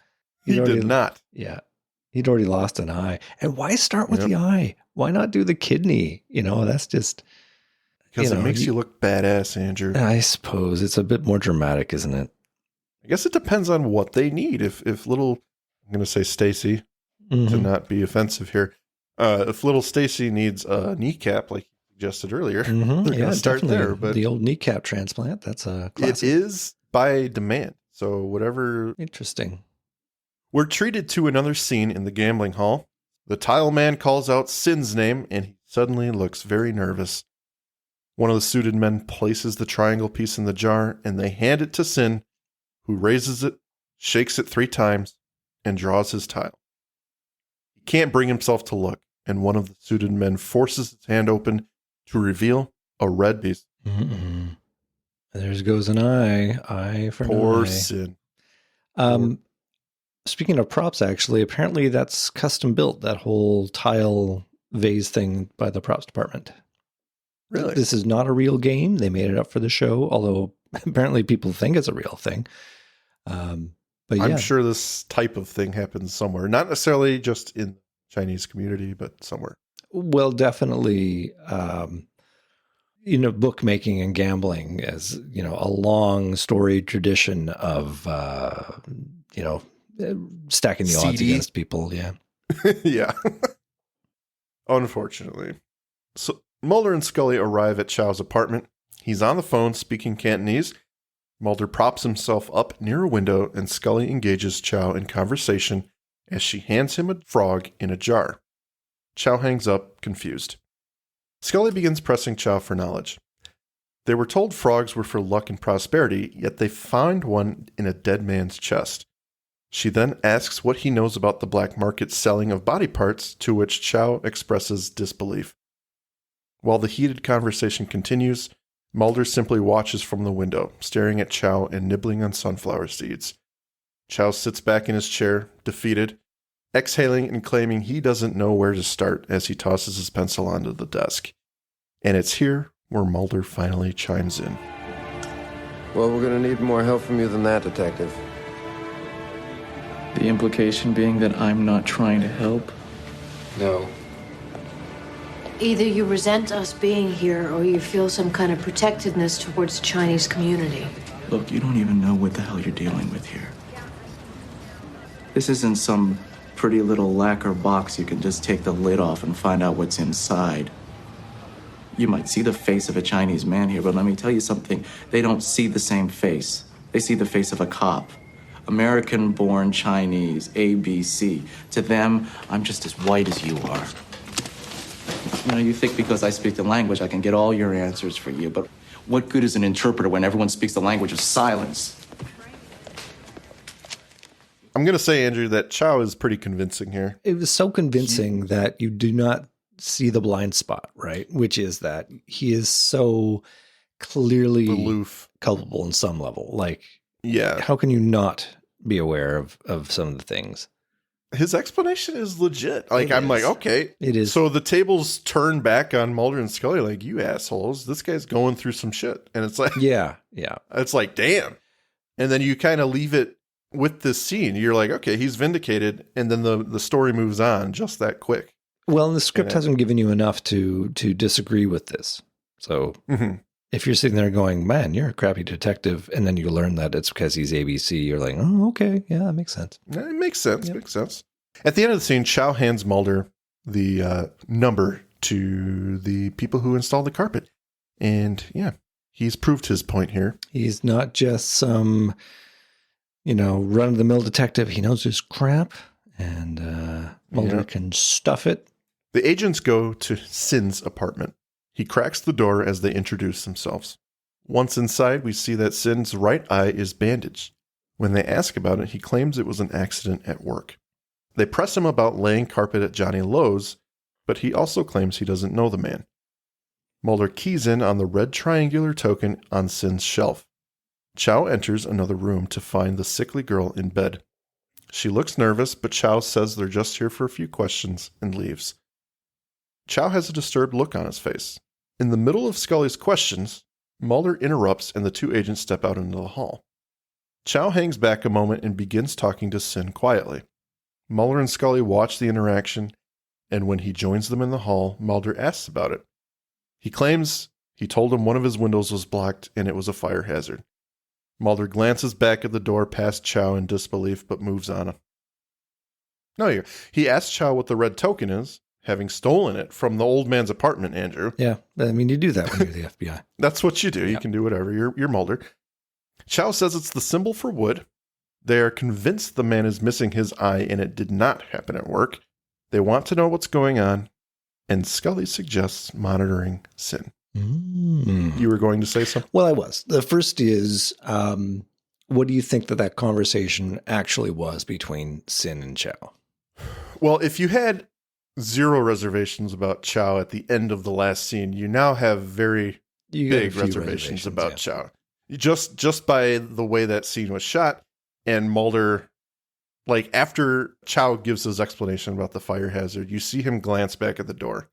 He He'd already- did not. Yeah. He'd already lost an eye. And why start with Yep. the eye? Why not do the kidney? You know, that's just, Because you it know, makes you look badass, Andrew. I suppose it's a bit more dramatic, isn't it? I guess it depends on what they need. If little, I'm going to say Stacy to Mhm. not be offensive here. If little Stacy needs a kneecap, like you suggested earlier, Mhm. they're going to start definitely. there. But The old kneecap transplant, that's a it classic. is by demand. So whatever. Interesting. We're treated to another scene in the gambling hall. The tile man calls out Sin's name, and he suddenly looks very nervous. One of the suited men places the triangle piece in the jar, and they hand it to Sin, who raises it, shakes it 3 times, and draws his tile. He can't bring himself to look, and one of the suited men forces his hand open to reveal a red piece. Mm-mm. There goes an eye. Eye for an Poor eye. Sin. Speaking of props, actually, apparently that's custom built, that whole tile vase thing by the props department. Really? This is not a real game. They made it up for the show, although apparently people think it's a real thing. But yeah. I'm sure this type of thing happens somewhere. Not necessarily just in the Chinese community, but somewhere. Well, definitely, bookmaking and gambling as, a long story tradition of, stacking the odds CD? against people. Yeah. Yeah. Unfortunately. So Mulder and Scully arrive at Chow's apartment. He's on the phone speaking Cantonese. Mulder props himself up near a window, and Scully engages Chow in conversation as she hands him a frog in a jar. Chow hangs up, confused. Scully begins pressing Chow for knowledge. They were told frogs were for luck and prosperity, yet they find one in a dead man's chest. She then asks what he knows about the black market selling of body parts, to which Chow expresses disbelief. While the heated conversation continues, Mulder simply watches from the window, staring at Chow and nibbling on sunflower seeds. Chow sits back in his chair, defeated, exhaling and claiming he doesn't know where to start as he tosses his pencil onto the desk. And it's here where Mulder finally chimes in. Well, we're gonna need more help from you than that, Detective. The implication being that I'm not trying to help? No. Either you resent us being here or you feel some kind of protectiveness towards the Chinese community. Look, you don't even know what the hell you're dealing with here. This isn't some pretty little lacquer box you can just take the lid off and find out what's inside. You might see the face of a Chinese man here, but let me tell you something. They don't see the same face. They see the face of a cop. American-born Chinese, ABC. To them, I'm just as white as you are. You think because I speak the language, I can get all your answers for you, but what good is an interpreter when everyone speaks the language of silence? I'm going to say, Andrew, that Chow is pretty convincing here. It was so convincing that you do not see the blind spot, right? Which is that he is so clearly Aloof. culpable in some level. Like, Yeah. how can you not be aware of some of the things? His explanation is legit. Like, It I'm is. like, okay. It is. So the tables turn back on Mulder and Scully, like, you assholes, this guy's going through some shit. And it's like, Yeah. it's like, damn. And then you kind of leave it with this scene. You're like, okay, he's vindicated. And then the story moves on just that quick. Well, and the script Yeah. hasn't given you enough to disagree with this. So Mm-hmm. if you're sitting there going, man, you're a crappy detective, and then you learn that it's because he's ABC, you're like, oh, okay. Yeah, that makes sense. It makes sense. Yep. Makes sense. At the end of the scene, Chow hands Mulder the number to the people who installed the carpet. And yeah, he's proved his point here. He's not just some, run-of-the-mill detective. He knows his crap, and Mulder can stuff it. The agents go to Sin's apartment. He cracks the door as they introduce themselves. Once inside, we see that Sin's right eye is bandaged. When they ask about it, he claims it was an accident at work. They press him about laying carpet at Johnny Lowe's, but he also claims he doesn't know the man. Mulder keys in on the red triangular token on Sin's shelf. Chow enters another room to find the sickly girl in bed. She looks nervous, but Chow says they're just here for a few questions and leaves. Chow has a disturbed look on his face. In the middle of Scully's questions, Mulder interrupts and the two agents step out into the hall. Chow hangs back a moment and begins talking to Sin quietly. Mulder and Scully watch the interaction, and when he joins them in the hall, Mulder asks about it. He claims he told him one of his windows was blocked and it was a fire hazard. Mulder glances back at the door past Chow in disbelief, but moves on. No, he asks Chow what the red token is, having stolen it from the old man's apartment, Andrew. Yeah, I mean, you do that when you're the FBI. That's what you do. Yeah. You can do whatever. You're Mulder. Chow says it's the symbol for wood. They are convinced the man is missing his eye and it did not happen at work. They want to know what's going on, and Scully suggests monitoring Sin. You were going to say something? Well, I was. The first is, what do you think that conversation actually was between Sin and Chow? Well, if you had zero reservations about Chow at the end of the last scene, you now have very big reservations about Chow. Just by the way that scene was shot, and Mulder, like after Chow gives his explanation about the fire hazard, you see him glance back at the door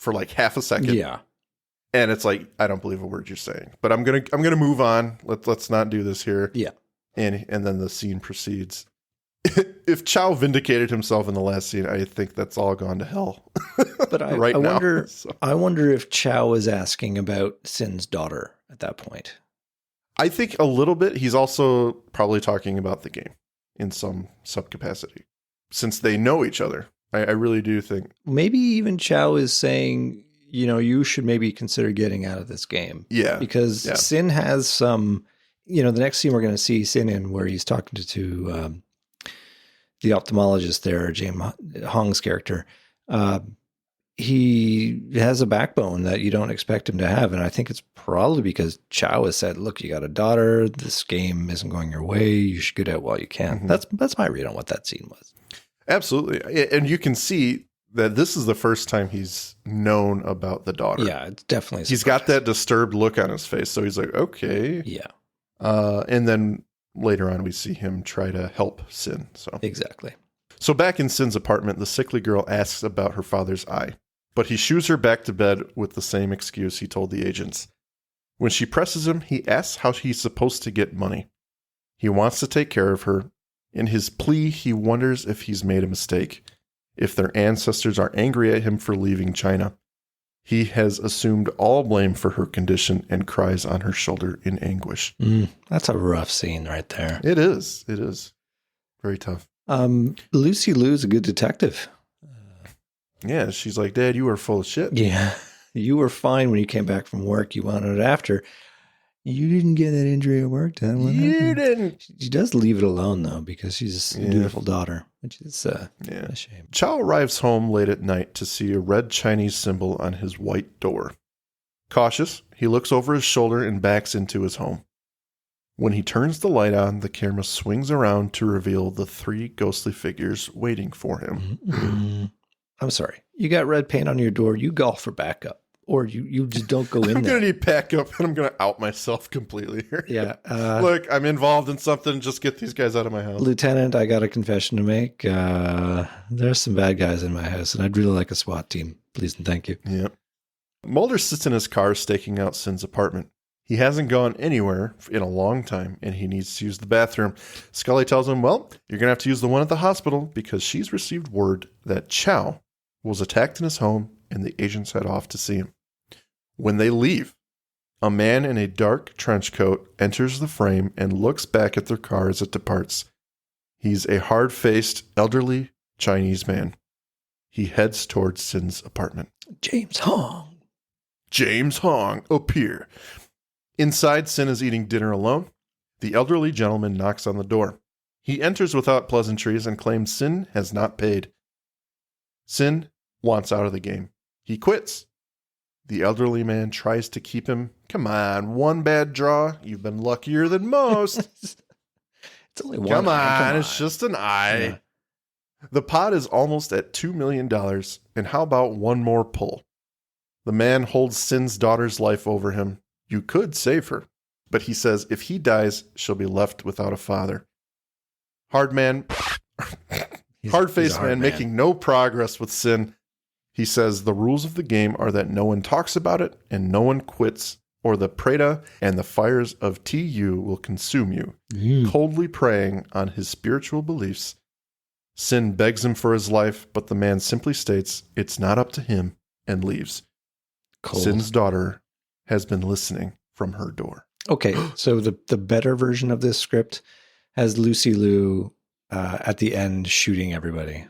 for like half a second. Yeah. And it's like, I don't believe a word you're saying, but I'm gonna move on. Let's not do this here. Yeah. And then the scene proceeds. If Chow vindicated himself in the last scene, I think that's all gone to hell. But I wonder if Chow is asking about Sin's daughter at that point. I think a little bit. He's also probably talking about the game in some subcapacity, since they know each other. I really do think. Maybe even Chow is saying, you should maybe consider getting out of this game. Yeah. Because Sin has some, the next scene we're going to see Sin in, where he's talking to the ophthalmologist there, James Hong's character. He has a backbone that you don't expect him to have. And I think it's probably because Chow has said, look, you got a daughter. This game isn't going your way. You should get out while you can. Mm-hmm. That's my read on what that scene was. Absolutely. And you can see that this is the first time he's known about the daughter. Yeah, it's definitely. He's got that disturbed look on his face. So he's like, okay. Yeah. And then later on, we see him try to help Sin. So exactly. So back in Sin's apartment, the sickly girl asks about her father's eye, but he shoos her back to bed with the same excuse he told the agents. When she presses him, he asks how he's supposed to get money. He wants to take care of her. In his plea, he wonders if he's made a mistake, if their ancestors are angry at him for leaving China. He has assumed all blame for her condition and cries on her shoulder in anguish. That's a rough scene right there. It is. It is. Very tough. Lucy Liu's a good detective. Yeah, she's like, Dad, you are full of shit. Yeah. You were fine when you came back from work. You wanted it after. You didn't get that injury at work, Dad. You didn't. She does leave it alone, though, because she's a dutiful daughter, which is a shame. Chow arrives home late at night to see a red Chinese symbol on his white door. Cautious, he looks over his shoulder and backs into his home. When he turns the light on, the camera swings around to reveal the three ghostly figures waiting for him. Mm-hmm. I'm sorry. You got red paint on your door. You golf for backup. Or you just don't go in I'm there. going to need backup, and I'm going to out myself completely here. Yeah. Look, I'm involved in something. Just get these guys out of my house. Lieutenant, I got a confession to make. There's some bad guys in my house, and I'd really like a SWAT team. Please and thank you. Yeah. Mulder sits in his car staking out Sin's apartment. He hasn't gone anywhere in a long time, and he needs to use the bathroom. Scully tells him, well, you're going to have to use the one at the hospital because she's received word that Chow was attacked in his home, and the agents head off to see him. When they leave, a man in a dark trench coat enters the frame and looks back at their car as it departs. He's a hard-faced, elderly Chinese man. He heads towards Sin's apartment. James Hong. James Hong, appear. Inside, Sin is eating dinner alone. The elderly gentleman knocks on the door. He enters without pleasantries and claims Sin has not paid. Sin wants out of the game. He quits. The elderly man tries to keep him. Come on, one bad draw. You've been luckier than most. It's only one. Come eye. on, it's just an eye. Yeah. The pot is almost at $2 million, and how about one more pull? The man holds Sin's daughter's life over him. You could save her, but he says if he dies, she'll be left without a father. Hard-faced man making no progress with Sin. He says the rules of the game are that no one talks about it and no one quits, or the Preda and the fires of TU will consume you. Coldly preying on his spiritual beliefs, Sin begs him for his life, but the man simply states it's not up to him and leaves. Cold. Sin's daughter has been listening from her door. Okay, so the better version of this script has Lucy Liu at the end shooting everybody.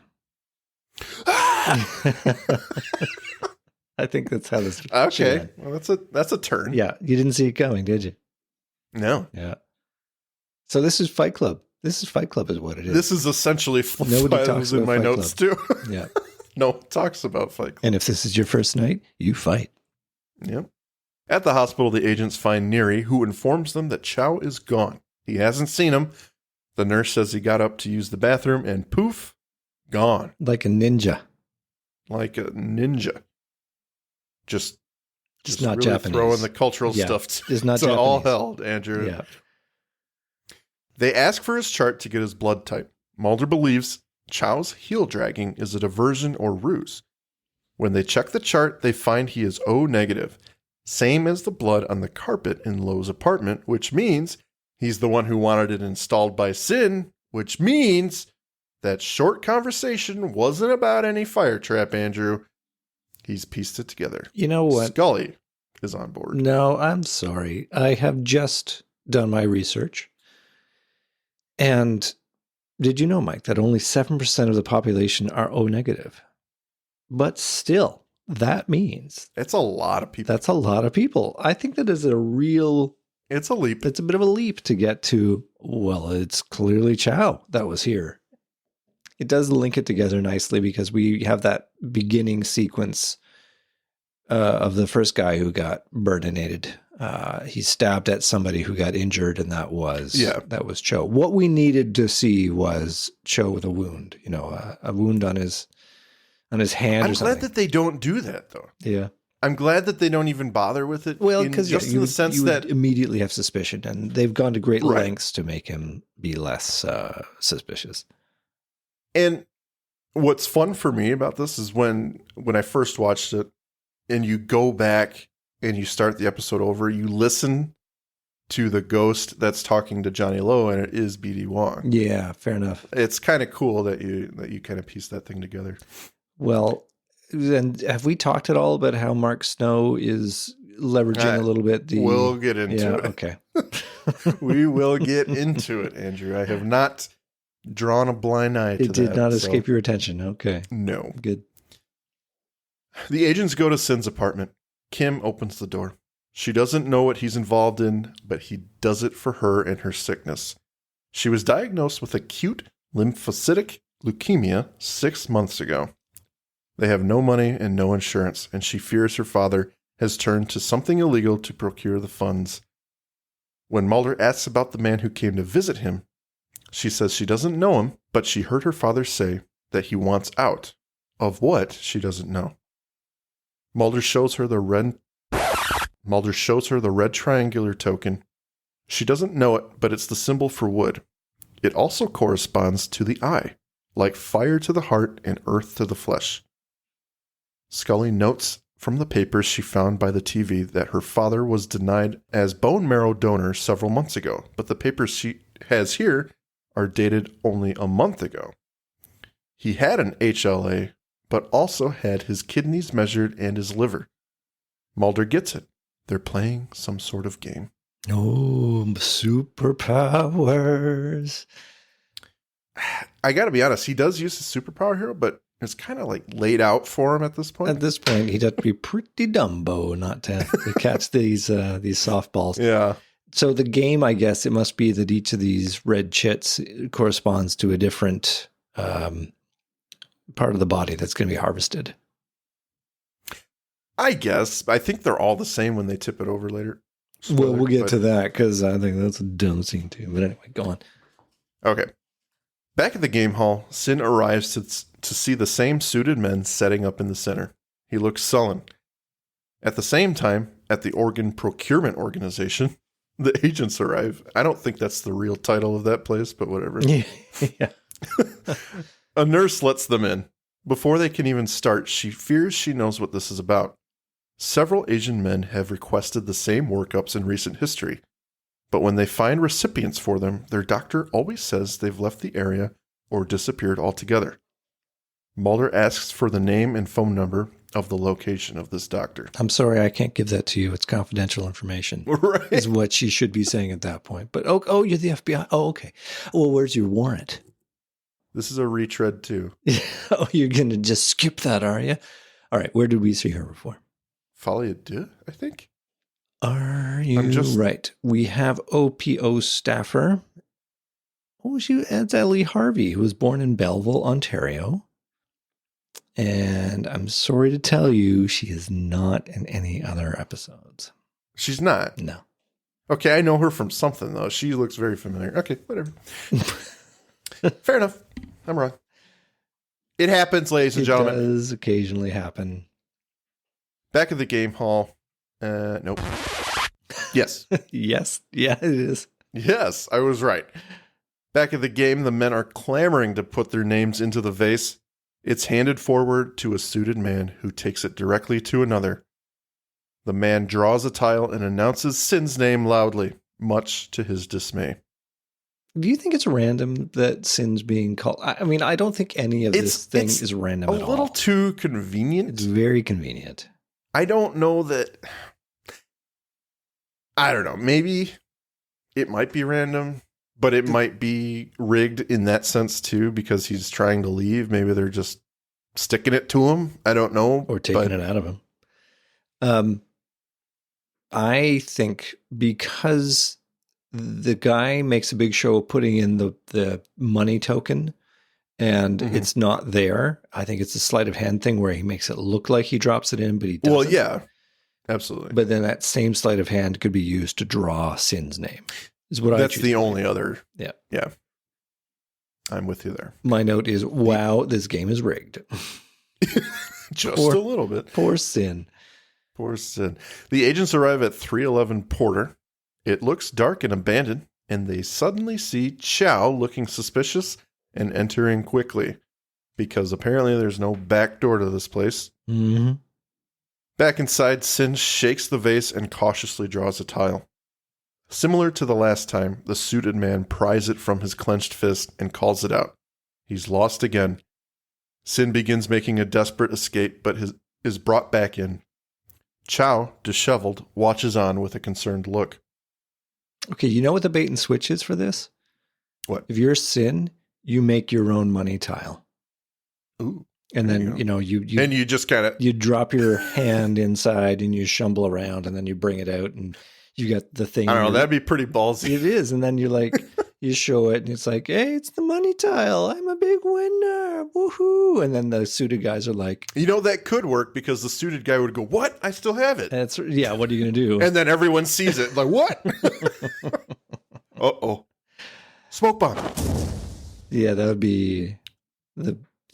I think that's how this. Okay, well, that's a turn. Yeah, you didn't see it coming, did you? No. Yeah. So this is Fight Club. This is Fight Club, is what it is. This is essentially Nobody talks in about my Fight notes too. Yeah. No one talks about Fight Club. And if this is your first night, you fight. Yep. At the hospital, the agents find Neri, who informs them that Chow is gone. He hasn't seen him. The nurse says he got up to use the bathroom, and poof, gone. Like a ninja. Like a ninja. Just not really Japanese. Throwing the cultural Yeah, stuff it's not to all Japanese. held, Andrew. Yeah. They ask for his chart to get his blood type. Mulder believes Chow's heel dragging is a diversion or ruse. When they check the chart, they find he is O negative, same as the blood on the carpet in Lowe's apartment, which means he's the one who wanted it installed by Sin, which means that short conversation wasn't about any fire trap, Andrew. He's pieced it together. You know what? Scully is on board. No, I'm sorry. I have just done my research. And did you know, Mike, that only 7% of the population are O negative? But still, that means It's a lot of people. that's a lot of people. I think that is a real, It's a leap. it's a bit of a leap to get to, well, it's clearly Chow that was here. It does link it together nicely because we have that beginning sequence of the first guy who got burninated. He stabbed at somebody who got injured, and that was Cho. What we needed to see was Cho with a wound, a wound on his hand. I'm or something. glad that they don't do that, though. Yeah. I'm glad that they don't even bother with it. Well, in because the sense you that would immediately have suspicion, and they've gone to great Right. lengths to make him be less suspicious. And what's fun for me about this is when I first watched it and you go back and you start the episode over, you listen to the ghost that's talking to Johnny Lowe, and it is B.D. Wong. Yeah, fair enough. It's kind of cool that you kind of piece that thing together. Well, and have we talked at all about how Mark Snow is leveraging a little bit? We'll get into it. Okay. We will get into it, Andrew. I have not drawn a blind eye to that. It did not escape your attention. Okay. No. Good. The agents go to Sin's apartment. Kim opens the door. She doesn't know what he's involved in, but he does it for her and her sickness. She was diagnosed with acute lymphocytic leukemia 6 months ago. They have no money and no insurance, and she fears her father has turned to something illegal to procure the funds. When Mulder asks about the man who came to visit him, she says she doesn't know him, but she heard her father say that he wants out. Of what, she doesn't know. Mulder shows her the red triangular token. She doesn't know it, but it's the symbol for wood. It also corresponds to the eye, like fire to the heart and earth to the flesh. Scully notes from the papers she found by the TV that her father was denied as bone marrow donor several months ago, but the papers she has here are dated only a month ago. He had an HLA, but also had his kidneys measured and his liver. Mulder gets it. They're playing some sort of game. Oh, superpowers. I got to be honest, he does use his superpower here, but it's kind of like laid out for him at this point. At this point, he'd have to be pretty Dumbo not to catch these softballs. Yeah. So the game, I guess, it must be that each of these red chits corresponds to a different part of the body that's going to be harvested. I guess. I think they're all the same when they tip it over later. Well, we'll get to that because I think that's a dumb scene too. But anyway, go on. Okay. Back at the game hall, Sin arrives to see the same suited men setting up in the center. He looks sullen. At the same time, at the Organ Procurement Organization, the agents arrive. I don't think that's the real title of that place, but whatever. Yeah. A nurse lets them in. Before they can even start, she fears she knows what this is about. Several Asian men have requested the same workups in recent history, but when they find recipients for them, their doctor always says they've left the area or disappeared altogether. Mulder asks for the name and phone number of the location of this doctor. I'm sorry, I can't give that to you. It's confidential information. Right. Is what she should be saying at that point. But, oh, you're the FBI. Oh, okay. Well, where's your warrant? This is a retread too. Oh, you're going to just skip that, are you? All right, where did we see her before? Folie à deux, I think. Are you right? We have OPO staffer. That's Ellie Harvey, who was born in Belleville, Ontario. And I'm sorry to tell you, she is not in any other episodes. She's not? No. Okay, I know her from something, though. She looks very familiar. Okay, whatever. Fair enough. I'm wrong. It happens, ladies and gentlemen. It does occasionally happen. Back at the game hall. Nope. Yes. Yes. Yeah, it is. Yes, I was right. Back at the game, the men are clamoring to put their names into the vase. It's handed forward to a suited man who takes it directly to another. The man draws a tile and announces Sin's name loudly, much to his dismay. Do you think it's random that Sin's being called? I mean, I don't think any of this thing is random at all. A little too convenient. It's very convenient. I don't know that. I don't know. Maybe it might be random, but it might be rigged in that sense too, because he's trying to leave. Maybe they're just sticking it to him. I don't know. Or taking it out of him. I think because the guy makes a big show of putting in the money token and it's not there. I think it's a sleight of hand thing where he makes it look like he drops it in, but he doesn't. Well, yeah, absolutely. But then that same sleight of hand could be used to draw Sin's name. That's the only other. Yeah. Yeah. I'm with you there. My note is, wow, this game is rigged. Just a little bit. Poor Sin. Poor Sin. The agents arrive at 311 Porter. It looks dark and abandoned, and they suddenly see Chow looking suspicious and entering quickly, because apparently there's no back door to this place. Mm-hmm. Back inside, Sin shakes the vase and cautiously draws a tile. Similar to the last time, the suited man pries it from his clenched fist and calls it out. He's lost again. Sin begins making a desperate escape, but is brought back in. Chow, disheveled, watches on with a concerned look. Okay, you know what the bait and switch is for this? What? If you're Sin, you make your own money tile. Ooh. And then, you and you just kind of... You drop your hand inside and you shumble around and then you bring it out and you get the thing. I don't know, that'd be pretty ballsy. It is. And then you're like, you show it and it's like, hey, it's the money tile. I'm a big winner. Woohoo. And then the suited guys are like... that could work because the suited guy would go, what? I still have it. Yeah, what are you going to do? And then everyone sees it. Like, what? Uh-oh. Smoke bomb. Yeah, that would be...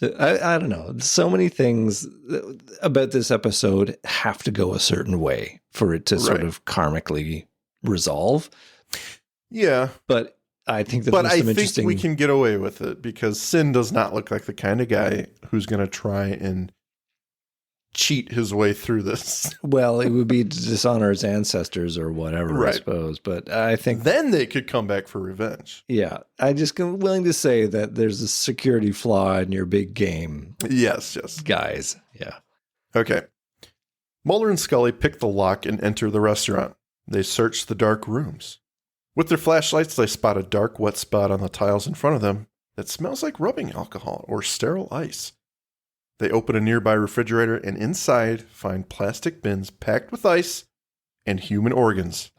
I don't know. So many things about this episode have to go a certain way for it to sort of karmically resolve. Yeah. But I think think we can get away with it because Sin does not look like the kind of guy who's going to try and cheat his way through this. Well, it would be to dishonor his ancestors or whatever, I suppose. But I think then they could come back for revenge. Yeah. I just am willing to say that there's a security flaw in your big game. Yes. Guys. Yeah. Okay. Mulder and Scully pick the lock and enter the restaurant. They search the dark rooms. With their flashlights, they spot a dark, wet spot on the tiles in front of them, that smells like rubbing alcohol or sterile ice. They open a nearby refrigerator and inside find plastic bins packed with ice and human organs,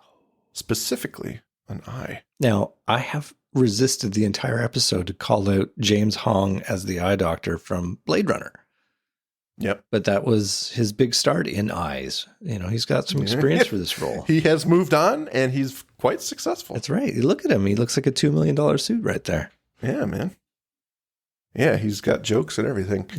specifically an eye. Now, I have resisted the entire episode to call out James Hong as the eye doctor from Blade Runner. Yep. But that was his big start in eyes. You know, he's got some experience for this role. He has moved on, and he's quite successful. That's right. Look at him. He looks like a $2 million suit right there. Yeah, man. Yeah, he's got jokes and everything.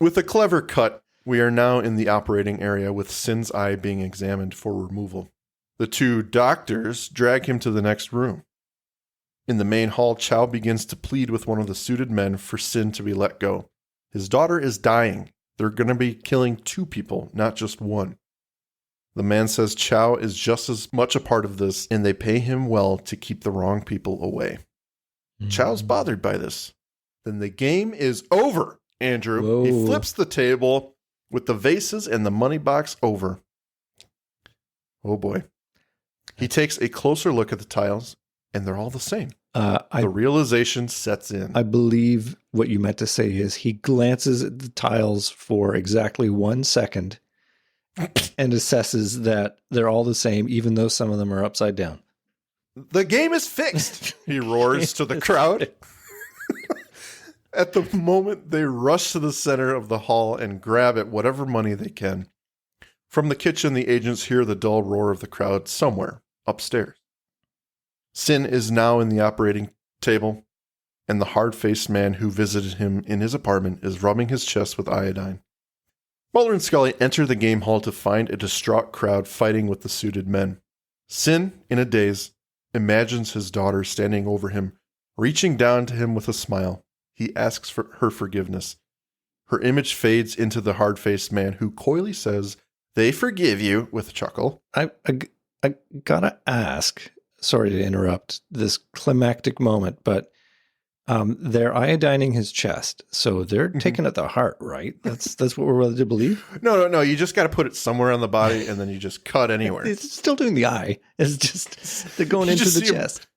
With a clever cut, we are now in the operating area with Sin's eye being examined for removal. The two doctors drag him to the next room. In the main hall, Chow begins to plead with one of the suited men for Sin to be let go. His daughter is dying. They're going to be killing 2 people, not just 1. The man says Chow is just as much a part of this, and they pay him well to keep the wrong people away. Chow's bothered by this. Then the game is over, Andrew. Whoa. He flips the table with the vases and the money box over. Oh boy. He takes a closer look at the tiles, and they're all the same. The realization sets in. I believe what you meant to say is he glances at the tiles for exactly 1 second and assesses that they're all the same, even though some of them are upside down. The game is fixed, he roars to the crowd. At the moment, they rush to the center of the hall and grab at whatever money they can. From the kitchen, the agents hear the dull roar of the crowd somewhere upstairs. Sin is now in the operating table, and the hard-faced man who visited him in his apartment is rubbing his chest with iodine. Mulder and Scully enter the game hall to find a distraught crowd fighting with the suited men. Sin, in a daze, imagines his daughter standing over him, reaching down to him with a smile. He asks for her forgiveness. Her image fades into the hard-faced man who coyly says, "They forgive you," with a chuckle. I gotta ask, sorry to interrupt this climactic moment, but they're iodining his chest, so they're taking at the heart, right? That's what we're led to believe. No. You just got to put it somewhere on the body, and then you just cut anywhere. It's still doing the eye. It's just they're going into the chest,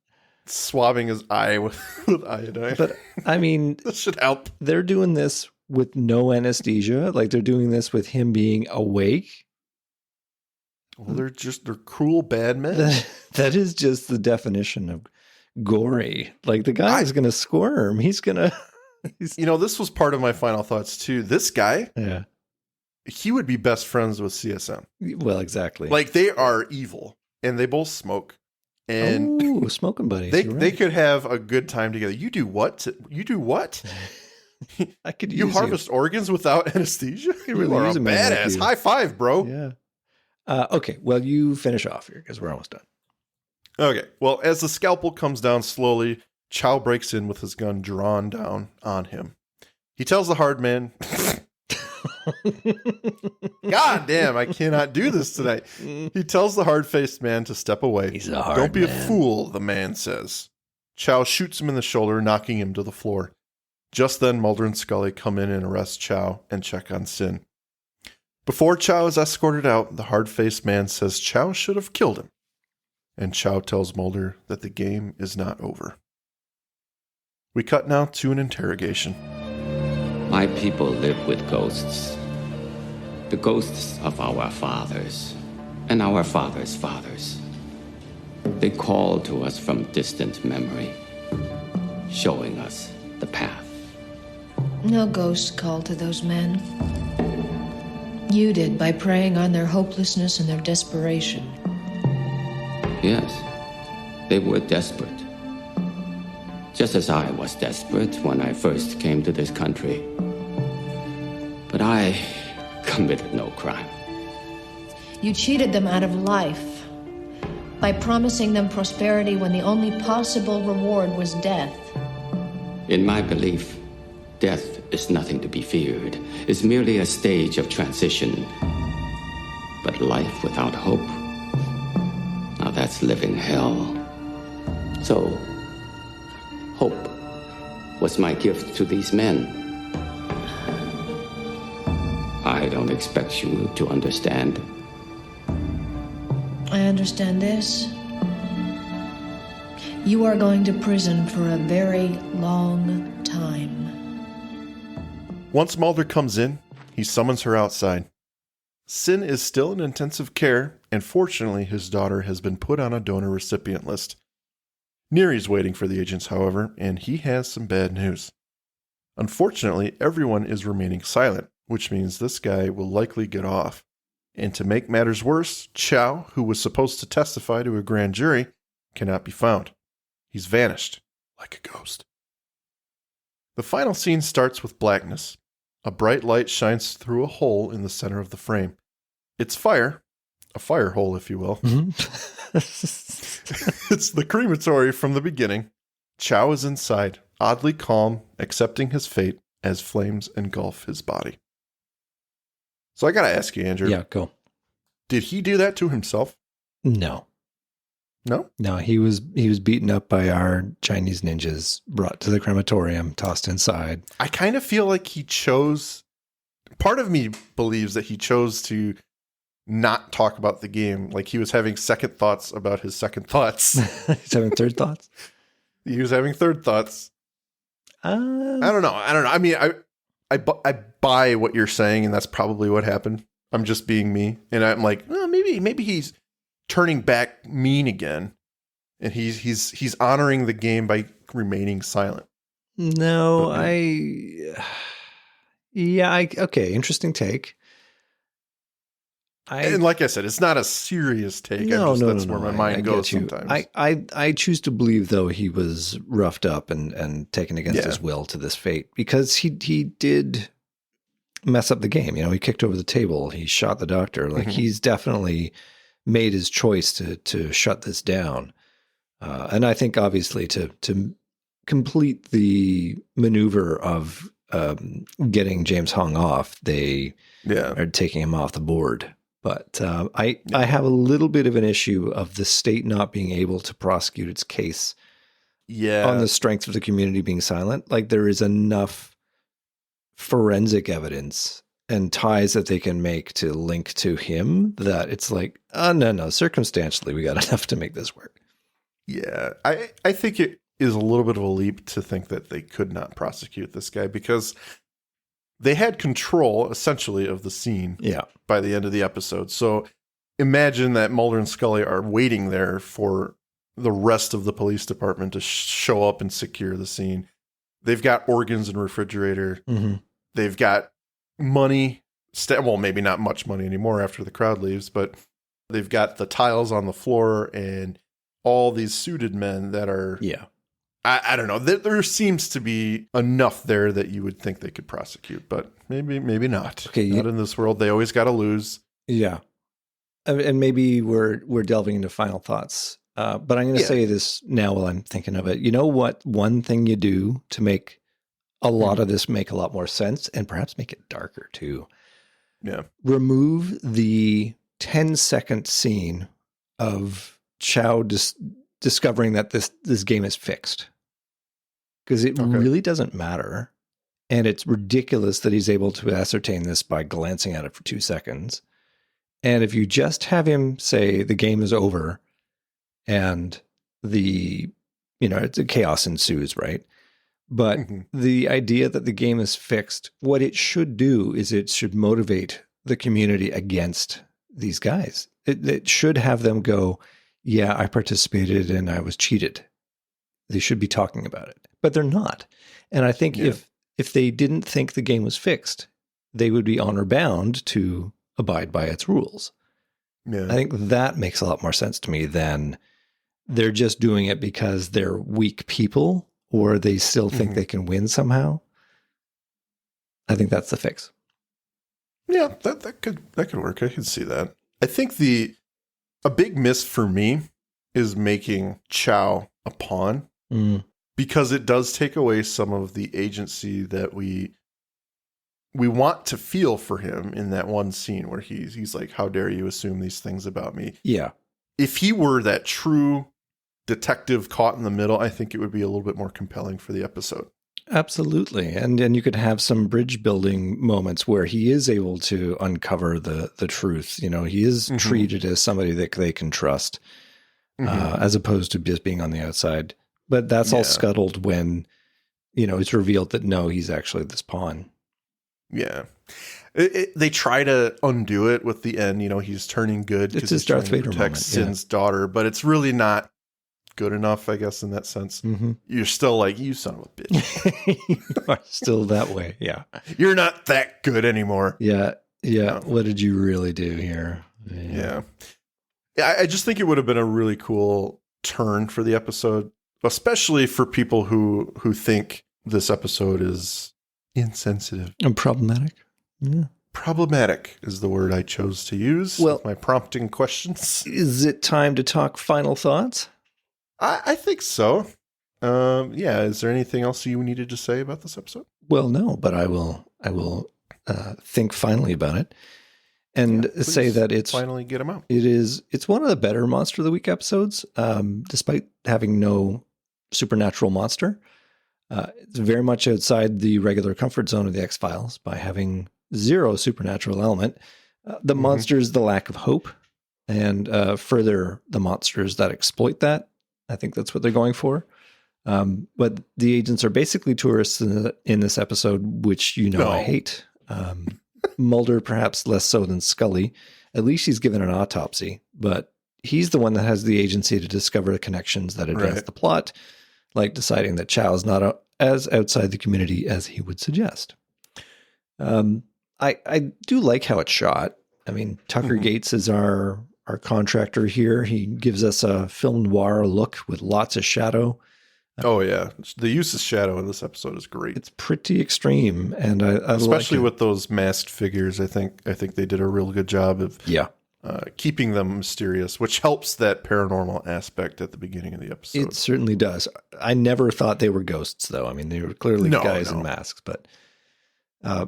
swabbing his eye with iodine. But I mean, this should help. They're doing this with no anesthesia. Like they're doing this with him being awake. Well, they're cruel, bad men. That is just the definition of gory. Like the guy is going to squirm. He's going to. This was part of my final thoughts too. This guy, yeah, he would be best friends with CSM. Well, exactly. Like they are evil, and they both smoke. And smoking buddies. They could have a good time together. You do what? I could. You harvest organs without anesthesia. You really are a badass. High five, bro. Yeah. Okay, well, you finish off here because we're almost done. Okay, well, as the scalpel comes down slowly, Chow breaks in with his gun drawn down on him. He tells the hard man, God damn, I cannot do this tonight. He tells the hard-faced man to step away. He's a hard Don't be man. a fool, the man says. Chow shoots him in the shoulder, knocking him to the floor. Just then, Mulder and Scully come in and arrest Chow and check on Sin. Before Chow is escorted out, the hard-faced man says Chow should have killed him. And Chow tells Mulder that the game is not over. We cut now to an interrogation. My people live with ghosts. The ghosts of our fathers and our fathers' fathers. They call to us from distant memory, showing us the path. No ghosts called to those men. You did by preying on their hopelessness and their desperation. Yes, they were desperate. Just as I was desperate when I first came to this country. But I committed no crime. You cheated them out of life by promising them prosperity when the only possible reward was death. In my belief, death is nothing to be feared. It's merely a stage of transition. But life without hope, now that's living hell. So, hope was my gift to these men. I don't expect you to understand. I understand this. You are going to prison for a very long time. Once Mulder comes in, he summons her outside. Sin is still in intensive care, and fortunately his daughter has been put on a donor recipient list. Neri's waiting for the agents, however, and he has some bad news. Unfortunately, everyone is remaining silent, which means this guy will likely get off. And to make matters worse, Chow, who was supposed to testify to a grand jury, cannot be found. He's vanished, like a ghost. The final scene starts with blackness. A bright light shines through a hole in the center of the frame. It's fire, a fire hole, if you will. It's the crematory from the beginning. Chow is inside, oddly calm, accepting his fate as flames engulf his body. So I gotta ask you, Andrew. Yeah, go. Did he do that to himself? No. No? No, he was beaten up by our Chinese ninjas, brought to the crematorium, tossed inside. I kind of feel like he chose... Part of me believes that he chose to not talk about the game. Like he was having second thoughts about his second thoughts. He's having third thoughts? He was having third thoughts. I don't know. I mean, I buy what you're saying, and that's probably what happened. I'm just being me. And I'm like, well, maybe he's turning back mean again. And he's honoring the game by remaining silent. No, okay, interesting take. And like I said, it's not a serious take. That's where my mind goes sometimes. I choose to believe, though, he was roughed up and taken against his will to this fate, because he did mess up the game. You know, he kicked over the table. He shot the doctor. Like he's definitely made his choice to shut this down. And I think obviously to complete the maneuver of getting James Hong off, they are taking him off the board. But I have a little bit of an issue of the state not being able to prosecute its case on the strength of the community being silent. Like there is enough forensic evidence and ties that they can make to link to him that it's like, oh, no, circumstantially, we got enough to make this work. Yeah, I think it is a little bit of a leap to think that they could not prosecute this guy, because they had control, essentially, of the scene by the end of the episode. So imagine that Mulder and Scully are waiting there for the rest of the police department to show up and secure the scene. They've got organs in the refrigerator. They've got money. Well, maybe not much money anymore after the crowd leaves, but they've got the tiles on the floor and all these suited men that are... I don't know. There seems to be enough there that you would think they could prosecute, but maybe not. Okay, not in this world. They always got to lose. Yeah, and maybe we're delving into final thoughts. But I'm going to say this now while I'm thinking of it. You know what? One thing you do to make a lot of this make a lot more sense, and perhaps make it darker too. Yeah. Remove the 10-second scene of Chow discovering that this game is fixed. Because it really doesn't matter. And it's ridiculous that he's able to ascertain this by glancing at it for 2 seconds. And if you just have him say the game is over and it's a chaos ensues, right? But the idea that the game is fixed, what it should do is it should motivate the community against these guys. It should have them go, yeah, I participated and I was cheated. They should be talking about it. But they're not. And I think if they didn't think the game was fixed, they would be honor bound to abide by its rules. Yeah. I think that makes a lot more sense to me than they're just doing it because they're weak people or they still think they can win somehow. I think that's the fix. Yeah, that could work. I could see that. I think a big miss for me is making Chow a pawn. Because it does take away some of the agency that we want to feel for him in that one scene where he's like, how dare you assume these things about me? Yeah. If he were that true detective caught in the middle, I think it would be a little bit more compelling for the episode. Absolutely. And you could have some bridge building moments where he is able to uncover the truth. You know, he is treated as somebody that they can trust. as opposed to just being on the outside. But that's all scuttled when, it's revealed that no, he's actually this pawn. Yeah. They try to undo it with the end. He's turning good because he's Darth Vader protect Sin's daughter, but it's really not good enough, I guess, in that sense. Mm-hmm. You're still like, you son of a bitch. You are still that way. Yeah. You're not that good anymore. Yeah. Yeah. What did you really do here? Yeah. I just think it would have been a really cool turn for the episode, especially for people who think this episode is insensitive and problematic. Yeah. Problematic is the word I chose to use with my prompting questions. Is it time to talk final thoughts? I think so. Is there anything else you needed to say about this episode? Well, no, but I will think finally about it and say that it's finally get them out. It's one of the better Monster of the Week episodes, despite having no supernatural monster. It's very much outside the regular comfort zone of the X-Files by having zero supernatural element. The monsters, the lack of hope, and further the monsters that exploit that. I think that's what they're going for. But the agents are basically tourists in this episode, which I hate. Mulder perhaps less so than Scully. At least he's given an autopsy, but he's the one that has the agency to discover the connections that advance the plot, like deciding that Chow's not as outside the community as he would suggest. I do like how it's shot. I mean, Tucker Gates is our contractor here. He gives us a film noir look with lots of shadow. Oh yeah, the use of shadow in this episode is great. It's pretty extreme, and I especially like with those masked figures. I think they did a real good job of keeping them mysterious, which helps that paranormal aspect at the beginning of the episode. It certainly does. I never thought they were ghosts, though. I mean, they were clearly guys in masks, but.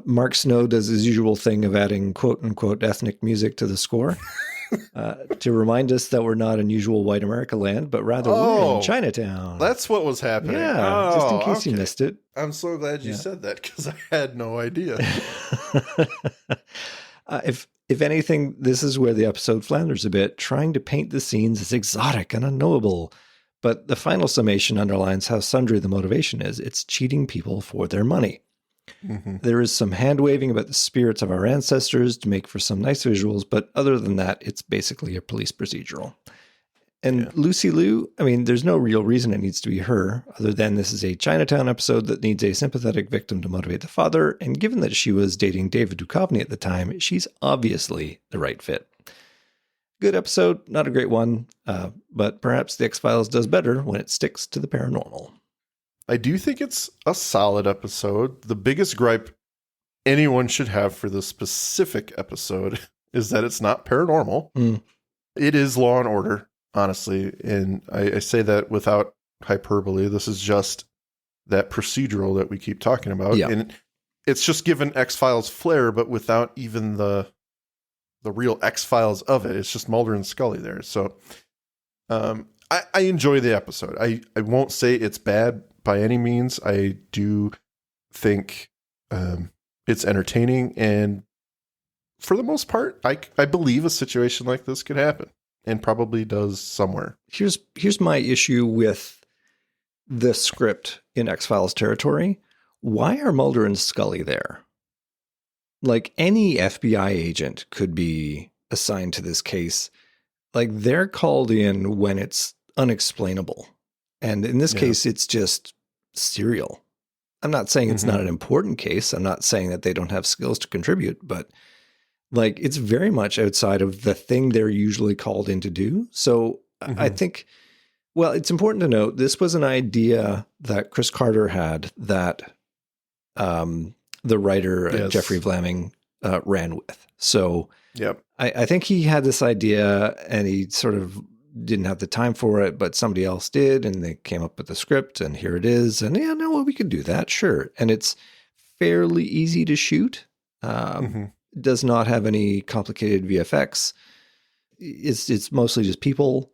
Mark Snow does his usual thing of adding quote unquote ethnic music to the score to remind us that we're not in usual white America land, but rather we're in Chinatown. That's what was happening. Yeah, just in case you missed it. I'm so glad you said that because I had no idea. If anything, this is where the episode flounders a bit, trying to paint the scenes as exotic and unknowable. But the final summation underlines how sundry the motivation is. It's cheating people for their money. There is some hand waving about the spirits of our ancestors to make for some nice visuals, but other than that, it's basically a police procedural. And Lucy Liu, I mean, there's no real reason it needs to be her, other than this is a Chinatown episode that needs a sympathetic victim to motivate the father, and given that she was dating David Duchovny at the time, she's obviously the right fit. Good episode, not a great one, but perhaps the X-Files does better when it sticks to the paranormal. I do think it's a solid episode. The biggest gripe anyone should have for this specific episode is that it's not paranormal. It is Law and Order, honestly. And I say that without hyperbole. This is just that procedural that we keep talking about. Yeah. And it's just given X-Files flair, but without even the real X-Files of it. It's just Mulder and Scully there. So I enjoy the episode. I won't say it's bad by any means. I do think it's entertaining, and for the most part, I believe a situation like this could happen, and probably does somewhere. Here's my issue with the script in X-Files territory. Why are Mulder and Scully there? Like, any FBI agent could be assigned to this case. Like, they're called in when it's unexplainable. And in this case, it's just serial. I'm not saying it's not an important case. I'm not saying that they don't have skills to contribute, but like, it's very much outside of the thing they're usually called in to do. So I think, well, it's important to note, this was an idea that Chris Carter had that the writer, Jeffrey Vlaming, ran with. So I think he had this idea and he sort of didn't have the time for it, but somebody else did, and they came up with the script, and here it is. And we could do that, sure. And it's fairly easy to shoot. Does not have any complicated VFX. It's mostly just people,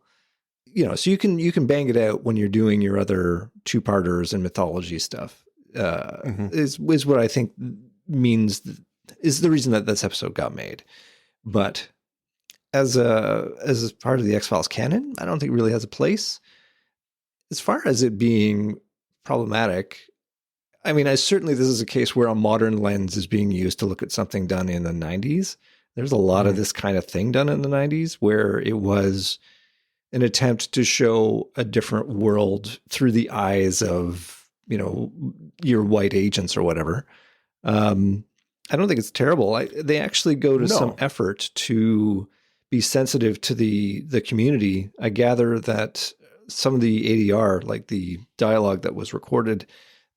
so you can bang it out when you're doing your other two-parters and mythology stuff. Is what I think is the reason that this episode got made. But as part of the X-Files canon, I don't think it really has a place. As far as it being problematic, I mean, this is a case where a modern lens is being used to look at something done in the 90s. There's a lot of this kind of thing done in the 90s where it was an attempt to show a different world through the eyes of, your white agents or whatever. I don't think it's terrible. They actually go to some effort to be sensitive to the community. I gather that some of the ADR, like the dialogue that was recorded,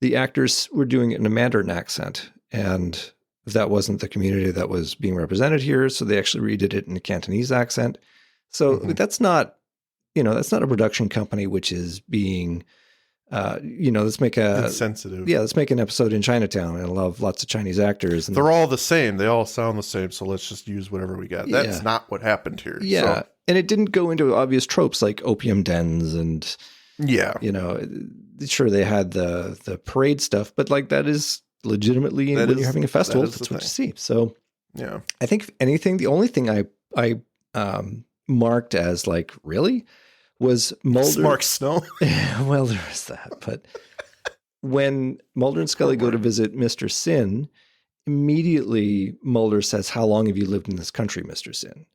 the actors were doing it in a Mandarin accent, and that wasn't the community that was being represented here. So they actually redid it in a Cantonese accent. So that's not a production company which is being, let's make insensitive. Yeah, let's make an episode in Chinatown and I'll have lots of Chinese actors. And they're all the same. They all sound the same. So let's just use whatever we got. That's not what happened here. Yeah. So. And it didn't go into obvious tropes like opium dens and, sure, they had the parade stuff, but like that is legitimately when you're having a festival, that's what you see. So yeah, I think if anything, the only thing I marked as like really was Mulder. Mark Snow. Well, there is that. But when Mulder and Scully go to visit Mr. Sin, immediately Mulder says, "How long have you lived in this country, Mr. Sin?"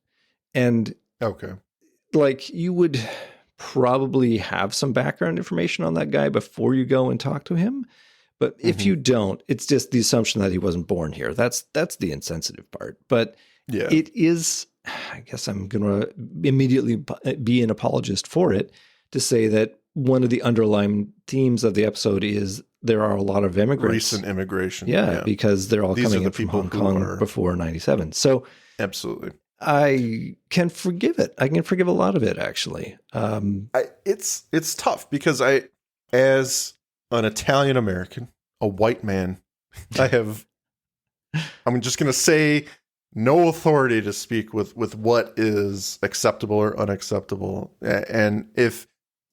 And like you would probably have some background information on that guy before you go and talk to him. But if you don't, it's just the assumption that he wasn't born here. That's the insensitive part. But it is, I guess I'm going to immediately be an apologist for it to say that one of the underlying themes of the episode is there are a lot of immigrants. Recent immigration. Yeah, because they're all coming in from Hong Kong before 97. So absolutely. I can forgive it. I can forgive a lot of it, actually. It's tough because as an Italian American, a white man, I'm just going to say no authority to speak with what is acceptable or unacceptable. And if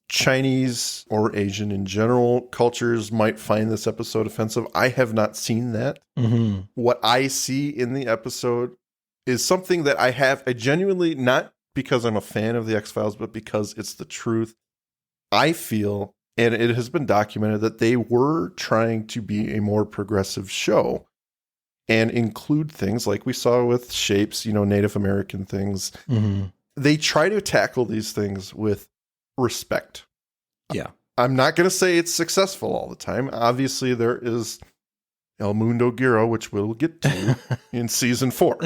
Chinese or Asian in general cultures might find this episode offensive, I have not seen that. What I see in the episode is something that I genuinely, not because I'm a fan of the X-Files, but because it's the truth. I feel, and it has been documented, that they were trying to be a more progressive show and include things like we saw with Shapes, Native American things. They try to tackle these things with respect. Yeah. I'm not going to say it's successful all the time. Obviously, there is El Mundo Giro, which we'll get to in season 4.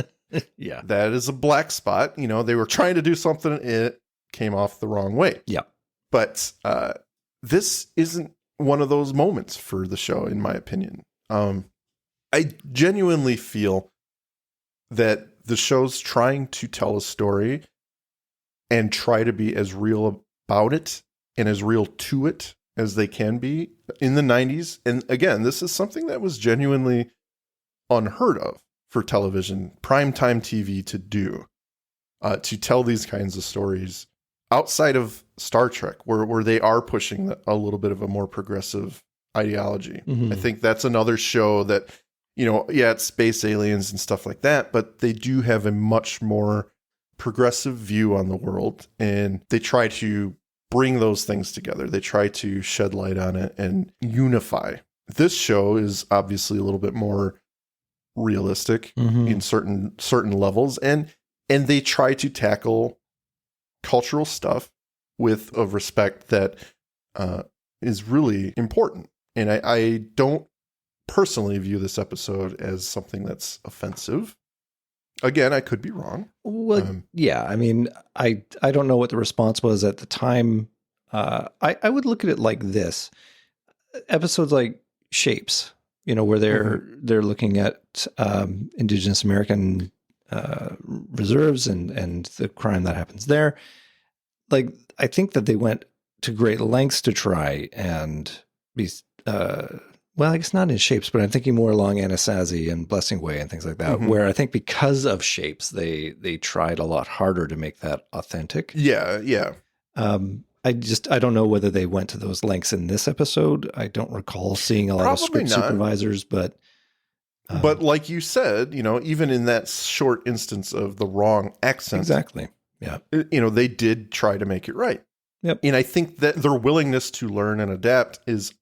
Yeah. That is a black spot. They were trying to do something, it came off the wrong way. Yeah. But this isn't one of those moments for the show, in my opinion. I genuinely feel that the show's trying to tell a story and try to be as real about it and as real to it as they can be in the 90s. And again, this is something that was genuinely unheard of for television, primetime TV to do, to tell these kinds of stories outside of Star Trek, where they are pushing a little bit of a more progressive ideology. I think that's another show that, it's space aliens and stuff like that, but they do have a much more progressive view on the world, and they try to bring those things together. They try to shed light on it and unify. This show is obviously a little bit more realistic in certain levels, and they try to tackle cultural stuff with a respect that is really important. And I don't personally view this episode as something that's offensive. Again, I could be wrong. Well, yeah. I mean, I don't know what the response was at the time. I would look at it like this: episodes like Shapes, where they're looking at Indigenous American reserves and the crime that happens there. Like, I think that they went to great lengths to try and be, I guess not in Shapes, but I'm thinking more along Anasazi and Blessing Way and things like that, where I think because of Shapes, they tried a lot harder to make that authentic. Yeah, yeah. I don't know whether they went to those lengths in this episode. I don't recall seeing a lot of script supervisors, but like you said, even in that short instance of the wrong accent, exactly, Yeah. They did try to make it right. Yep. And I think that their willingness to learn and adapt is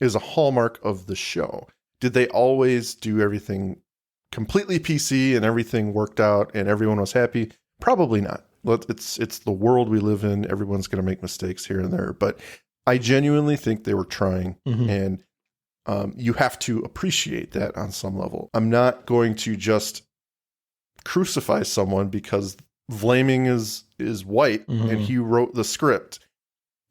a hallmark of the show. Did they always do everything completely PC and everything worked out and everyone was happy? Probably not. It's the world we live in. Everyone's going to make mistakes here and there. But I genuinely think they were trying. Mm-hmm. And you have to appreciate that on some level. I'm not going to just crucify someone because Vlaming is white and he wrote the script.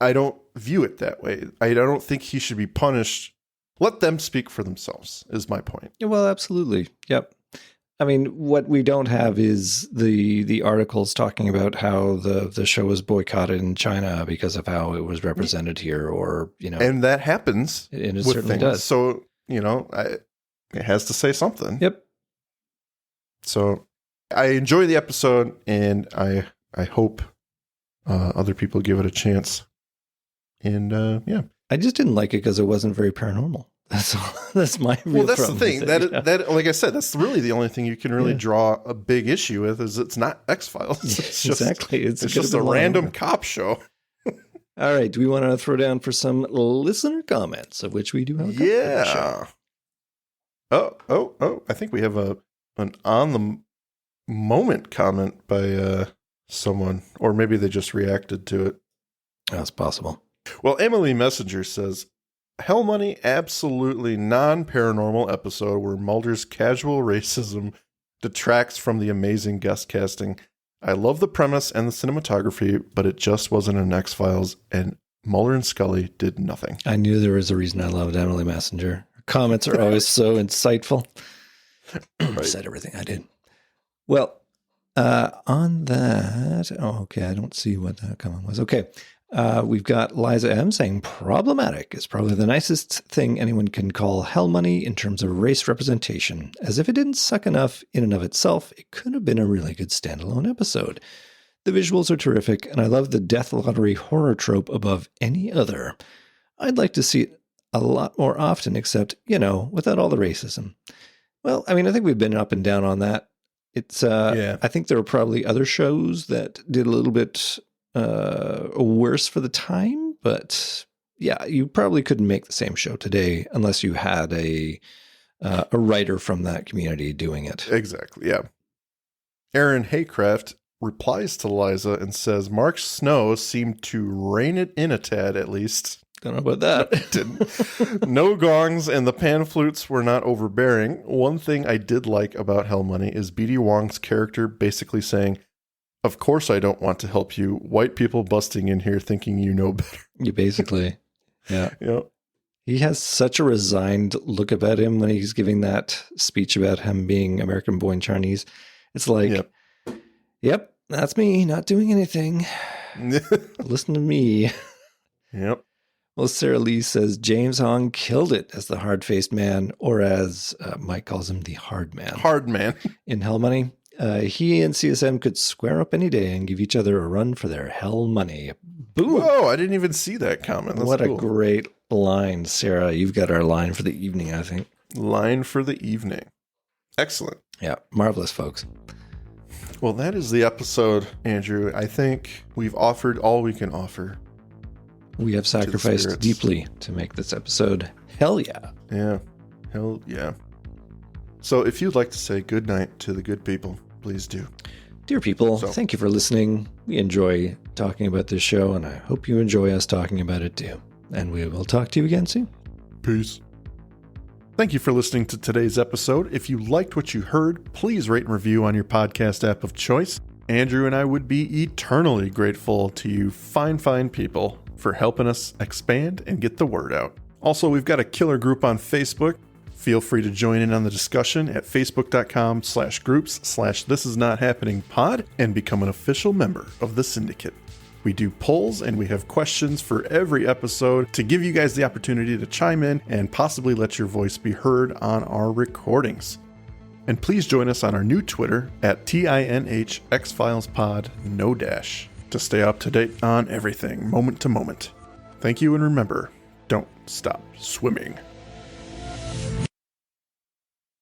I don't view it that way. I don't think he should be punished. Let them speak for themselves is my point. Yeah, well, absolutely. Yep. I mean, what we don't have is the articles talking about how the show was boycotted in China because of how it was represented here, or, And that happens. And it with certainly things. does. So, it has to say something. Yep. So I enjoy the episode, and I hope other people give it a chance. And yeah. I just didn't like it because it wasn't very paranormal. That's all. That's my real Well, that's the problem thing. with it. That like I said, that's really the only thing you can really draw a big issue with is it's not X-Files. It's just, exactly. It's just a random cop show. All right. Do we want to throw down for some listener comments, of which we do have a couple on the show? Oh! I think we have an on the moment comment by someone, or maybe they just reacted to it. That's possible. Well, Emily Messenger says, Hell Money, absolutely non-paranormal episode where Mulder's casual racism detracts from the amazing guest casting. I love the premise and the cinematography, but it just wasn't an X-Files, and Mulder and Scully did nothing. I knew there was a reason I loved Emily Messenger. Her comments are always so insightful. Right. Said everything I did. Well, on that, okay, I don't see what that comment was. Okay. We've got Liza M saying problematic is probably the nicest thing anyone can call Hell Money in terms of race representation. As if it didn't suck enough in and of itself, it could have been a really good standalone episode. The visuals are terrific, and I love the death lottery horror trope above any other. I'd like to see it a lot more often, except, without all the racism. Well, I mean, I think we've been up and down on that. It's, I think there were probably other shows that did a little bit worse for the time, but yeah, you probably couldn't make the same show today unless you had a writer from that community doing it. Exactly, yeah. Aaron Haycraft replies to Liza and says, Mark Snow seemed to rein it in a tad, at least. Don't know about that. Didn't. No gongs, and the pan flutes were not overbearing. One thing I did like about Hell Money is B.D. Wong's character basically saying, of course I don't want to help you. White people busting in here thinking you know better. You basically, yeah. Yep. He has such a resigned look about him when he's giving that speech about him being American-born Chinese. It's like, yep, that's me, not doing anything. Listen to me. Yep. Well, Sarah Lee says James Hong killed it as the hard-faced man, or as Mike calls him, the hard man. Hard man. In Hell Money. He and CSM could square up any day and give each other a run for their hell money. Boom. Whoa, I didn't even see that comment. That's what cool. A great line, Sarah. You've got our line for the evening, I think. Line for the evening. Excellent. Yeah, marvelous, folks. Well, that is the episode, Andrew. I think we've offered all we can offer. We have sacrificed deeply to make this episode. Hell yeah. Yeah. Hell yeah. So if you'd like to say good night to the good people, please do. Dear people, thank you for listening. We enjoy talking about this show, and I hope you enjoy us talking about it too. And we will talk to you again soon. Peace. Thank you for listening to today's episode. If you liked what you heard, please rate and review on your podcast app of choice. Andrew and I would be eternally grateful to you fine people for helping us expand and get the word out. Also, we've got a killer group on Facebook. Feel free to join in on the discussion at facebook.com/groups/thisisnothappeningpod and become an official member of the syndicate. We do polls and we have questions for every episode to give you guys the opportunity to chime in and possibly let your voice be heard on our recordings. And please join us on our new Twitter at TINHXFilesPod, no dash, to stay up to date on everything, moment to moment. Thank you, and remember, don't stop swimming.